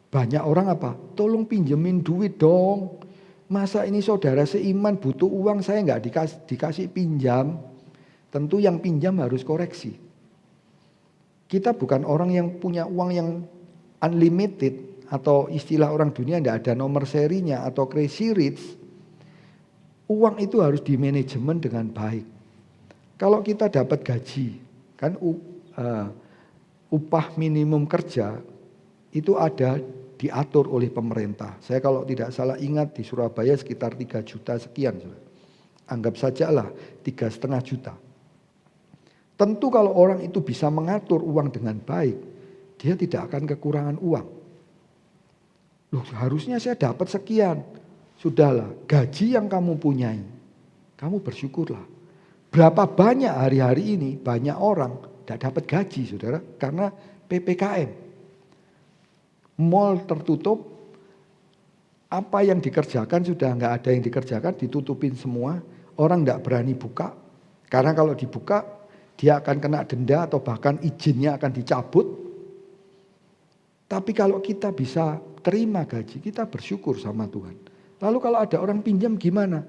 Banyak orang apa? Tolong pinjemin duit dong. Masa ini saudara seiman butuh uang, saya nggak dikasih pinjam. Tentu yang pinjam harus koreksi. Kita bukan orang yang punya uang yang unlimited atau istilah orang dunia tidak ada nomor serinya atau crazy rich. Uang itu harus dimanajemen dengan baik. Kalau kita dapat gaji, kan upah minimum kerja itu ada diatur oleh pemerintah. Saya kalau tidak salah ingat di Surabaya sekitar 3 juta sekian. Anggap sajalah 3,5 juta. Tentu kalau orang itu bisa mengatur uang dengan baik, dia tidak akan kekurangan uang. Loh harusnya saya dapat sekian. Sudahlah, gaji yang kamu punyai, kamu bersyukurlah. Berapa banyak hari-hari ini banyak orang tidak dapat gaji saudara, karena PPKM. Mall tertutup, apa yang dikerjakan sudah nggak ada yang dikerjakan, ditutupin semua. Orang nggak berani buka, karena kalau dibuka dia akan kena denda atau bahkan izinnya akan dicabut. Tapi kalau kita bisa terima gaji, kita bersyukur sama Tuhan. Lalu kalau ada orang pinjam gimana?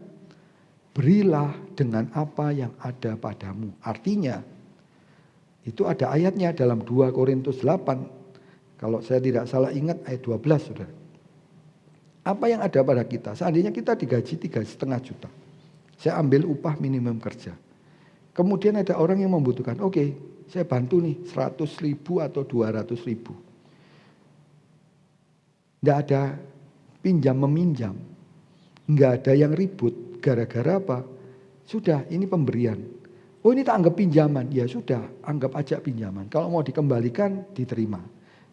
Berilah dengan apa yang ada padamu. Artinya, itu ada ayatnya dalam 2 Korintus 8. Kalau saya tidak salah ingat ayat 12 saudara. Apa yang ada pada kita? Seandainya kita digaji 3,5 juta. Saya ambil upah minimum kerja. Kemudian ada orang yang membutuhkan, oke, saya bantu nih 100.000 atau 200.000. Tidak ada pinjam meminjam, nggak ada yang ribut. Gara-gara apa? Sudah, ini pemberian. Oh ini tak anggap pinjaman, ya sudah, anggap aja pinjaman. Kalau mau dikembalikan, diterima.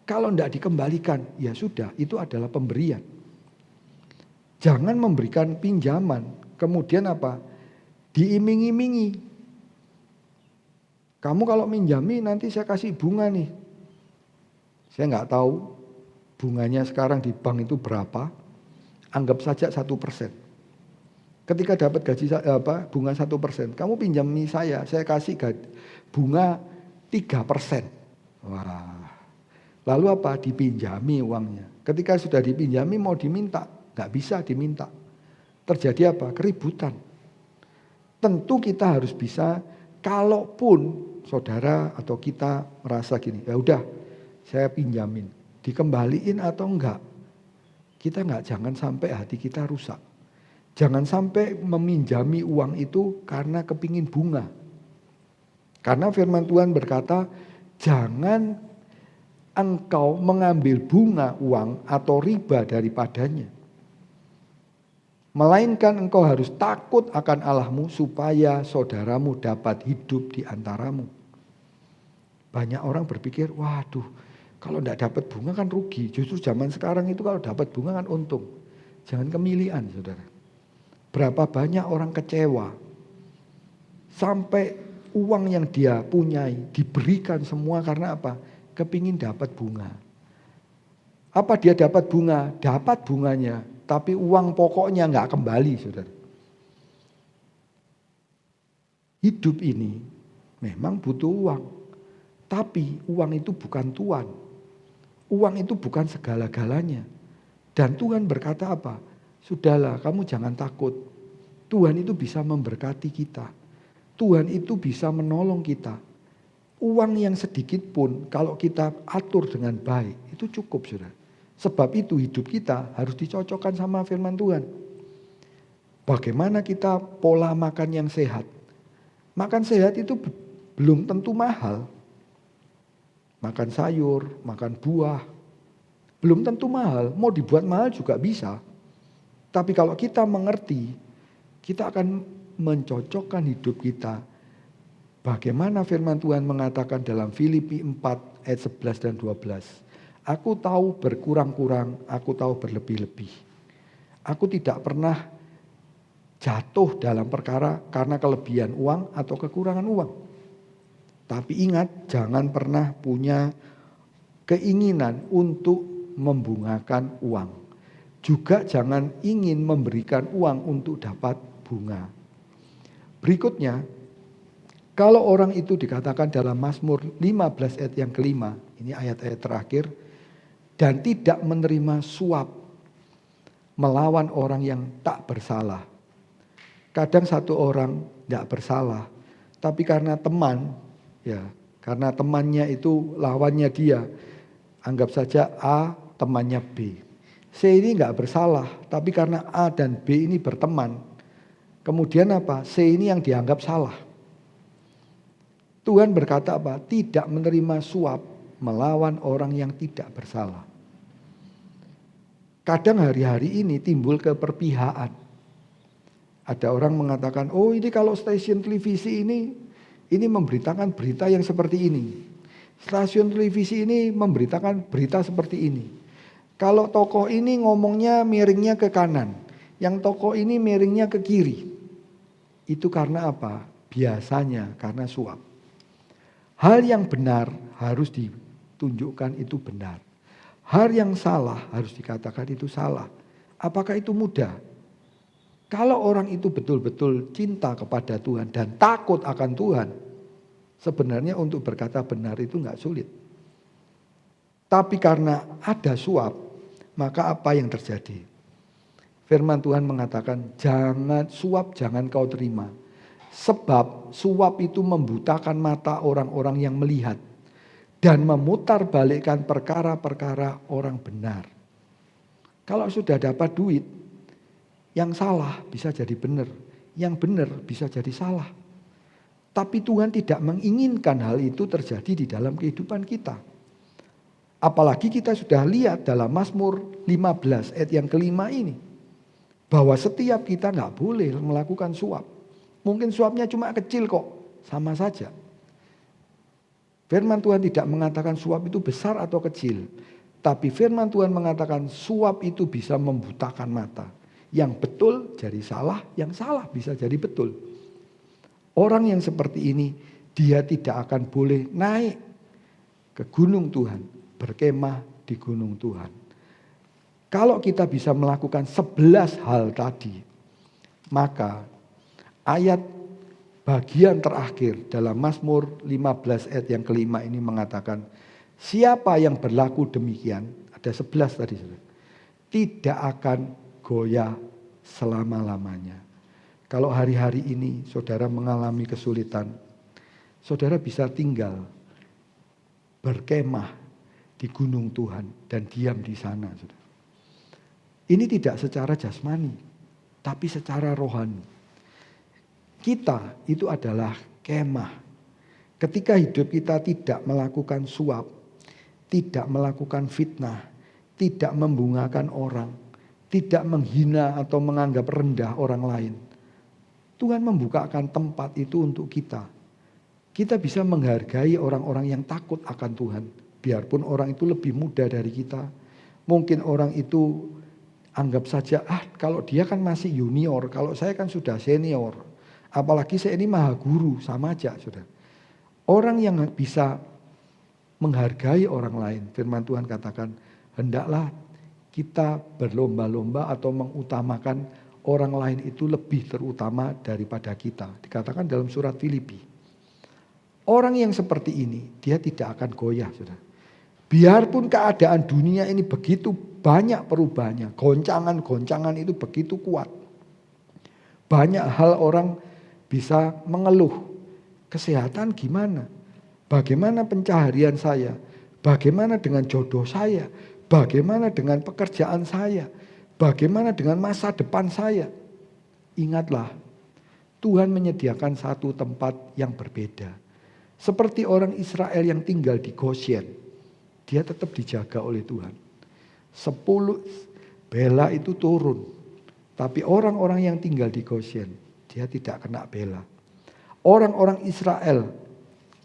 Kalau tidak dikembalikan, ya sudah, itu adalah pemberian. Jangan memberikan pinjaman, kemudian apa? Diiming-imingi. Kamu kalau minjami nanti saya kasih bunga nih. Saya nggak tahu bunganya sekarang di bank itu berapa. Anggap saja 1%. Ketika dapat bunga 1%, kamu pinjami saya kasih bunga 3%. Wah, lalu apa? Dipinjami uangnya. Ketika sudah dipinjami mau diminta, nggak bisa diminta. Terjadi apa? Keributan. Tentu kita harus bisa, kalaupun saudara atau kita merasa gini, ya udah saya pinjamin, dikembaliin atau enggak. Kita jangan sampai hati kita rusak. Jangan sampai meminjami uang itu karena kepingin bunga. Karena firman Tuhan berkata, jangan engkau mengambil bunga uang atau riba daripadanya. Melainkan engkau harus takut akan Allahmu supaya saudaramu dapat hidup di antaramu. Banyak orang berpikir, waduh kalau tidak dapat bunga kan rugi. Justru zaman sekarang itu kalau dapat bunga kan untung. Jangan kemilian saudara. Berapa banyak orang kecewa. Sampai uang yang dia punyai diberikan semua karena apa? Kepingin dapat bunga. Apa dia dapat bunga? Dapat bunganya. Tapi uang pokoknya nggak kembali saudara. Hidup ini memang butuh uang. Tapi uang itu bukan Tuhan. Uang itu bukan segala-galanya. Dan Tuhan berkata apa? Sudahlah, kamu jangan takut. Tuhan itu bisa memberkati kita. Tuhan itu bisa menolong kita. Uang yang sedikit pun kalau kita atur dengan baik, itu cukup saudara. Sebab itu hidup kita harus dicocokkan sama firman Tuhan. Bagaimana kita pola makan yang sehat? Makan sehat itu belum tentu mahal. Makan sayur, makan buah, belum tentu mahal. Mau dibuat mahal juga bisa. Tapi kalau kita mengerti, kita akan mencocokkan hidup kita. Bagaimana firman Tuhan mengatakan dalam Filipi 4 ayat 11 dan 12. Aku tahu berkurang-kurang, aku tahu berlebih-lebih. Aku tidak pernah jatuh dalam perkara karena kelebihan uang atau kekurangan uang. Tapi ingat, jangan pernah punya keinginan untuk membungakan uang. Juga jangan ingin memberikan uang untuk dapat bunga. Berikutnya, kalau orang itu dikatakan dalam Mazmur 15 ayat yang kelima, ini ayat-ayat terakhir, dan tidak menerima suap melawan orang yang tak bersalah. Kadang satu orang tidak bersalah, tapi karena teman, ya, karena temannya itu lawannya dia, anggap saja A temannya B. C ini nggak bersalah, tapi karena A dan B ini berteman, kemudian apa? C ini yang dianggap salah. Tuhan berkata apa? Tidak menerima suap melawan orang yang tidak bersalah. Kadang hari-hari ini timbul keperpihakan. Ada orang mengatakan, oh ini kalau stasiun televisi ini memberitakan berita yang seperti ini. Stasiun televisi ini memberitakan berita seperti ini. Kalau tokoh ini ngomongnya miringnya ke kanan, yang tokoh ini miringnya ke kiri. Itu karena apa? Biasanya karena suap. Hal yang benar harus ditunjukkan itu benar. Hal yang salah harus dikatakan itu salah. Apakah itu mudah? Kalau orang itu betul-betul cinta kepada Tuhan dan takut akan Tuhan, sebenarnya untuk berkata benar itu nggak sulit. Tapi karena ada suap, maka apa yang terjadi? Firman Tuhan mengatakan, jangan kau terima. Sebab suap itu membutakan mata orang-orang yang melihat dan memutarbalikkan perkara-perkara orang benar. Kalau sudah dapat duit, yang salah bisa jadi benar, yang benar bisa jadi salah. Tapi Tuhan tidak menginginkan hal itu terjadi di dalam kehidupan kita. Apalagi kita sudah lihat dalam Mazmur 15 ayat yang kelima ini. Bahwa setiap kita nggak boleh melakukan suap. Mungkin suapnya cuma kecil kok, sama saja. Firman Tuhan tidak mengatakan suap itu besar atau kecil. Tapi firman Tuhan mengatakan suap itu bisa membutakan mata. Yang betul jadi salah, yang salah bisa jadi betul. Orang yang seperti ini, dia tidak akan boleh naik ke gunung Tuhan, berkemah di gunung Tuhan. Kalau kita bisa melakukan 11 hal tadi, Maka ayat bagian terakhir dalam Mazmur 15 ayat yang kelima ini mengatakan, siapa yang berlaku demikian, ada 11 tadi, tidak akan goyah selama-lamanya. Kalau hari-hari ini saudara mengalami kesulitan, saudara bisa tinggal berkemah di gunung Tuhan dan diam di sana. Ini tidak secara jasmani, tapi secara rohani. Kita itu adalah kemah. Ketika hidup kita tidak melakukan suap, tidak melakukan fitnah, tidak membungakan orang, tidak menghina atau menganggap rendah orang lain, Tuhan membukakan tempat itu untuk kita. Kita bisa menghargai orang-orang yang takut akan Tuhan. Biarpun orang itu lebih muda dari kita. Mungkin orang itu anggap saja, kalau dia kan masih junior, kalau saya kan sudah senior. Apalagi saya ini maha guru, sama aja sudah. Orang yang bisa menghargai orang lain, firman Tuhan katakan, hendaklah kita berlomba-lomba atau mengutamakan orang lain itu lebih terutama daripada kita. Dikatakan dalam surat Filipi. Orang yang seperti ini, dia tidak akan goyah, saudara. Biarpun keadaan dunia ini begitu banyak perubahannya, goncangan-goncangan itu begitu kuat. Banyak hal orang bisa mengeluh, kesehatan gimana? Bagaimana pencaharian saya? Bagaimana dengan jodoh saya? Bagaimana dengan pekerjaan saya? Bagaimana dengan masa depan saya? Ingatlah, Tuhan menyediakan satu tempat yang berbeda. Seperti orang Israel yang tinggal di Goshen, dia tetap dijaga oleh Tuhan. 10 bela itu turun, tapi orang-orang yang tinggal di Goshen, dia tidak kena bela. Orang-orang Israel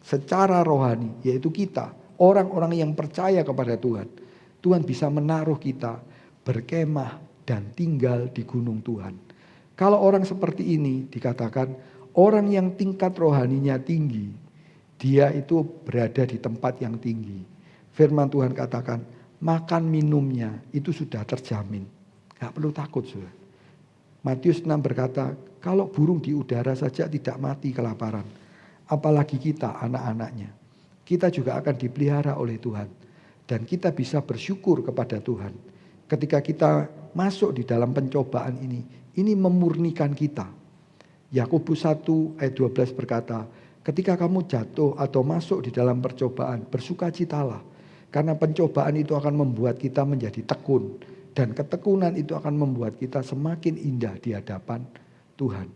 secara rohani, yaitu kita, orang-orang yang percaya kepada Tuhan, Tuhan bisa menaruh kita berkemah dan tinggal di gunung Tuhan. Kalau orang seperti ini dikatakan orang yang tingkat rohaninya tinggi, dia itu berada di tempat yang tinggi. Firman Tuhan katakan makan minumnya itu sudah terjamin. Gak perlu takut, saudara. Matius 6 berkata, kalau burung di udara saja tidak mati kelaparan, apalagi kita anak-anaknya. Kita juga akan dipelihara oleh Tuhan. Dan kita bisa bersyukur kepada Tuhan. Ketika kita masuk di dalam pencobaan ini memurnikan kita. Yakobus 1 ayat 12 berkata, ketika kamu jatuh atau masuk di dalam percobaan, bersukacitalah. Karena pencobaan itu akan membuat kita menjadi tekun. Dan ketekunan itu akan membuat kita semakin indah di hadapan Tuhan.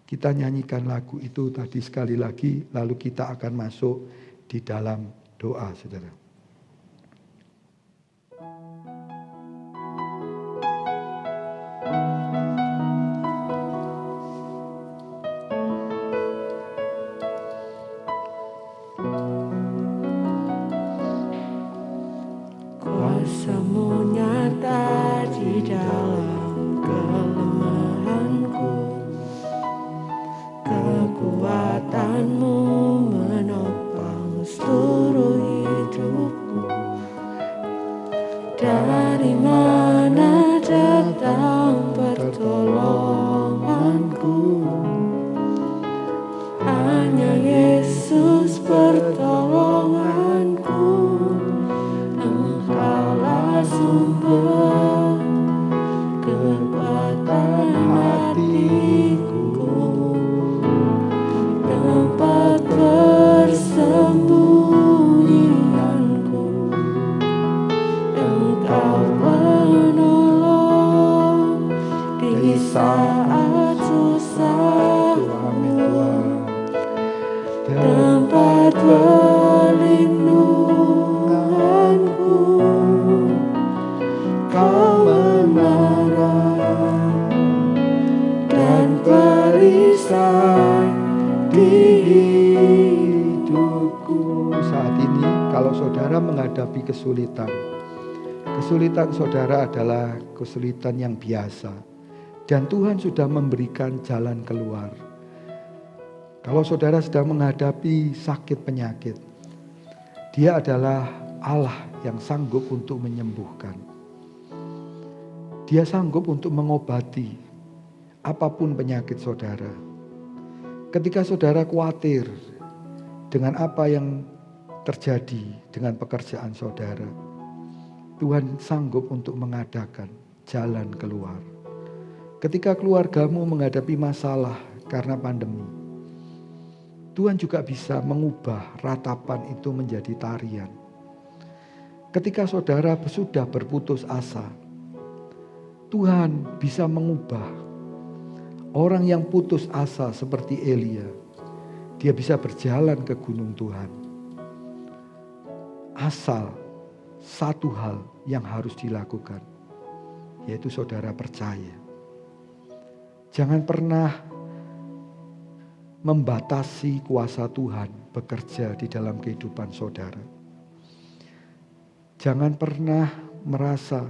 Kita nyanyikan lagu itu tadi sekali lagi, lalu kita akan masuk di dalam doa, saudara. Kuasa-Mu nyata di dalam kelemahanku, kekuatan-Mu menopang seluruh hidupku. Dari mana datang pertolonganku? Hanya Yesus pertolonganku. Engkaulah sumber kekuatan hatiku, tempat persembunyianku. Engkau penolong di saat susahku, tempat perlindunganku. Kau menara dan perisai di hidupku. Saat ini kalau saudara menghadapi kesulitan saudara adalah kesulitan yang biasa. Dan Tuhan sudah memberikan jalan keluar. Kalau saudara sedang menghadapi sakit penyakit, Dia adalah Allah yang sanggup untuk menyembuhkan. Dia sanggup untuk mengobati apapun penyakit saudara. Ketika saudara khawatir dengan apa yang terjadi dengan pekerjaan saudara, Tuhan sanggup untuk mengadakan jalan keluar. Ketika keluargamu menghadapi masalah karena pandemi, Tuhan juga bisa mengubah ratapan itu menjadi tarian. Ketika saudara sudah berputus asa, Tuhan bisa mengubah orang yang putus asa seperti Elia. Dia bisa berjalan ke gunung Tuhan. Asal satu hal yang harus dilakukan, yaitu saudara percaya. Jangan pernah membatasi kuasa Tuhan bekerja di dalam kehidupan saudara. Jangan pernah merasa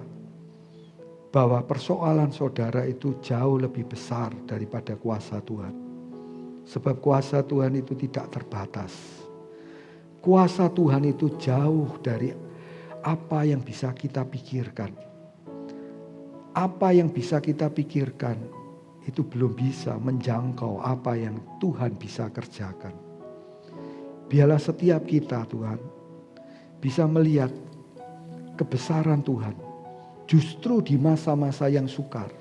bahwa persoalan saudara itu jauh lebih besar daripada kuasa Tuhan. Sebab kuasa Tuhan itu tidak terbatas. Kuasa Tuhan itu jauh dari apa yang bisa kita pikirkan. Apa yang bisa kita pikirkan itu belum bisa menjangkau apa yang Tuhan bisa kerjakan. Biarlah setiap kita, Tuhan, bisa melihat kebesaran Tuhan justru di masa-masa yang sukar.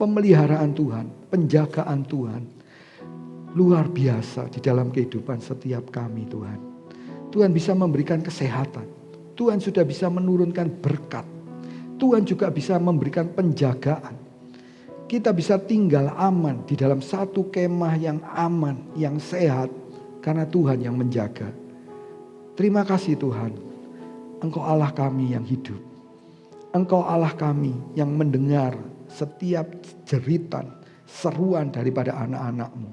Pemeliharaan Tuhan, penjagaan Tuhan luar biasa di dalam kehidupan setiap kami, Tuhan. Tuhan bisa memberikan kesehatan. Tuhan sudah bisa menurunkan berkat. Tuhan juga bisa memberikan penjagaan. Kita bisa tinggal aman di dalam satu kemah yang aman, yang sehat, karena Tuhan yang menjaga. Terima kasih Tuhan, Engkau Allah kami yang hidup. Engkau Allah kami yang mendengar setiap jeritan, seruan daripada anak-anak-Mu.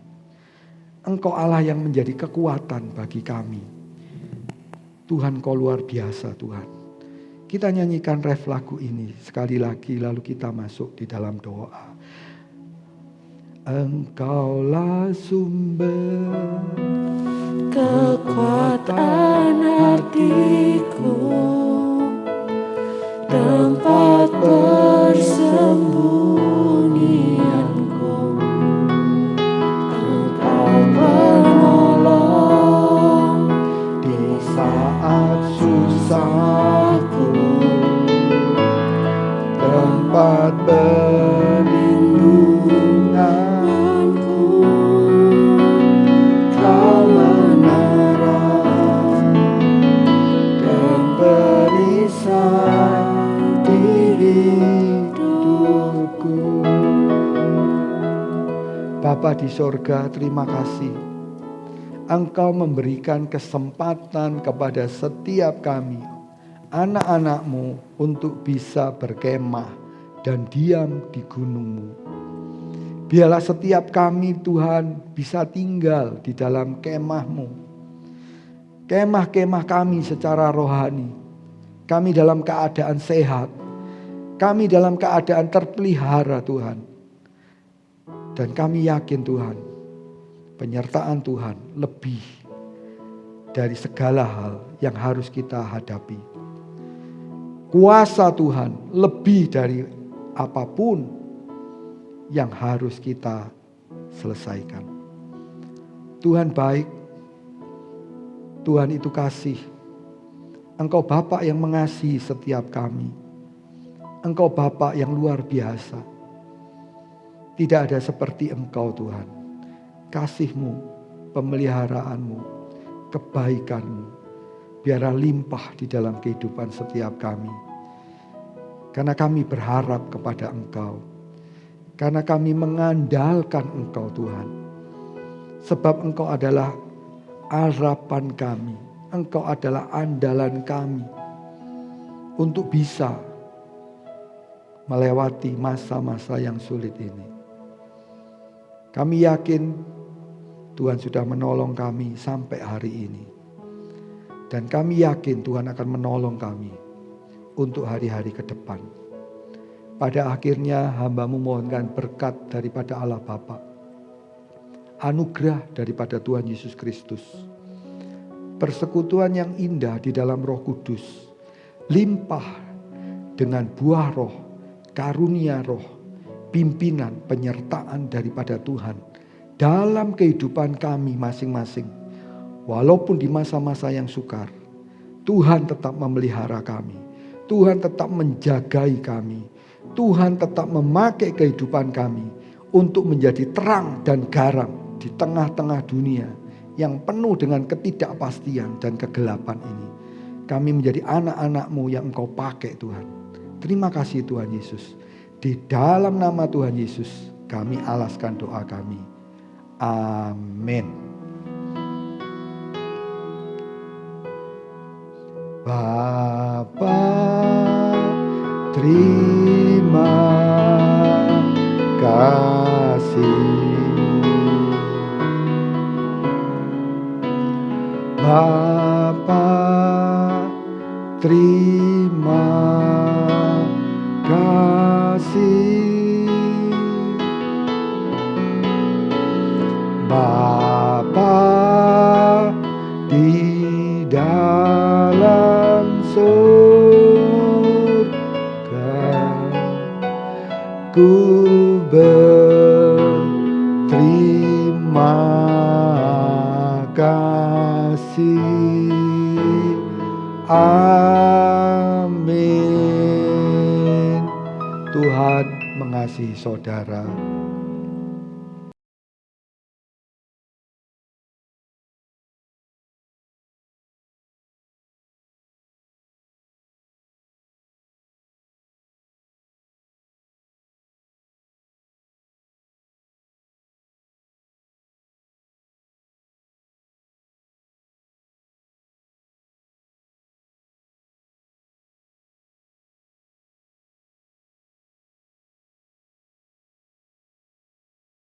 Engkau Allah yang menjadi kekuatan bagi kami. Tuhan, Kau luar biasa Tuhan. Kita nyanyikan ref lagu ini sekali lagi, lalu kita masuk di dalam doa. Engkaulah sumber kekuatan hatiku, tempat persembunyianku. Engkau penolong di saat susahku, tempat perlindunganku. Kau menara dan perisai diri hidupku. Bapa di sorga, terima kasih. Engkau memberikan kesempatan kepada setiap kami, anak-anak-Mu, untuk bisa berkemah dan diam di gunung-Mu. Biarlah setiap kami Tuhan bisa tinggal di dalam kemah-Mu. Kemah-kemah kami secara rohani. Kami dalam keadaan sehat. Kami dalam keadaan terpelihara Tuhan. Dan kami yakin Tuhan, penyertaan Tuhan lebih dari segala hal yang harus kita hadapi. Kuasa Tuhan lebih dari apapun yang harus kita selesaikan. Tuhan baik, Tuhan itu kasih. Engkau Bapa yang mengasihi setiap kami. Engkau Bapa yang luar biasa. Tidak ada seperti Engkau Tuhan. Kasih-Mu, pemeliharaanmu, kebaikanmu, biarlah limpah di dalam kehidupan setiap kami. Karena kami berharap kepada Engkau. Karena kami mengandalkan Engkau Tuhan. Sebab Engkau adalah harapan kami. Engkau adalah andalan kami. Untuk bisa melewati masa-masa yang sulit ini. Kami yakin Tuhan sudah menolong kami sampai hari ini. Dan kami yakin Tuhan akan menolong kami untuk hari-hari ke depan. Pada akhirnya hamba-Mu mohonkan berkat daripada Allah Bapa, anugerah daripada Tuhan Yesus Kristus, persekutuan yang indah di dalam Roh Kudus, limpah dengan buah roh, karunia roh, pimpinan, penyertaan daripada Tuhan dalam kehidupan kami masing-masing. Walaupun di masa-masa yang sukar, Tuhan tetap memelihara kami. Tuhan tetap menjagai kami. Tuhan tetap memakai kehidupan kami untuk menjadi terang dan garam di tengah-tengah dunia yang penuh dengan ketidakpastian dan kegelapan ini. Kami menjadi anak-anak-Mu yang Engkau pakai Tuhan. Terima kasih Tuhan Yesus. Di dalam nama Tuhan Yesus kami alaskan doa kami. Amin. Bapa, terima kasih. Bapa, terima kasih. Bapa di dalam surga, ku berterima kasih. Amin. Tuhan mengasihi saudara.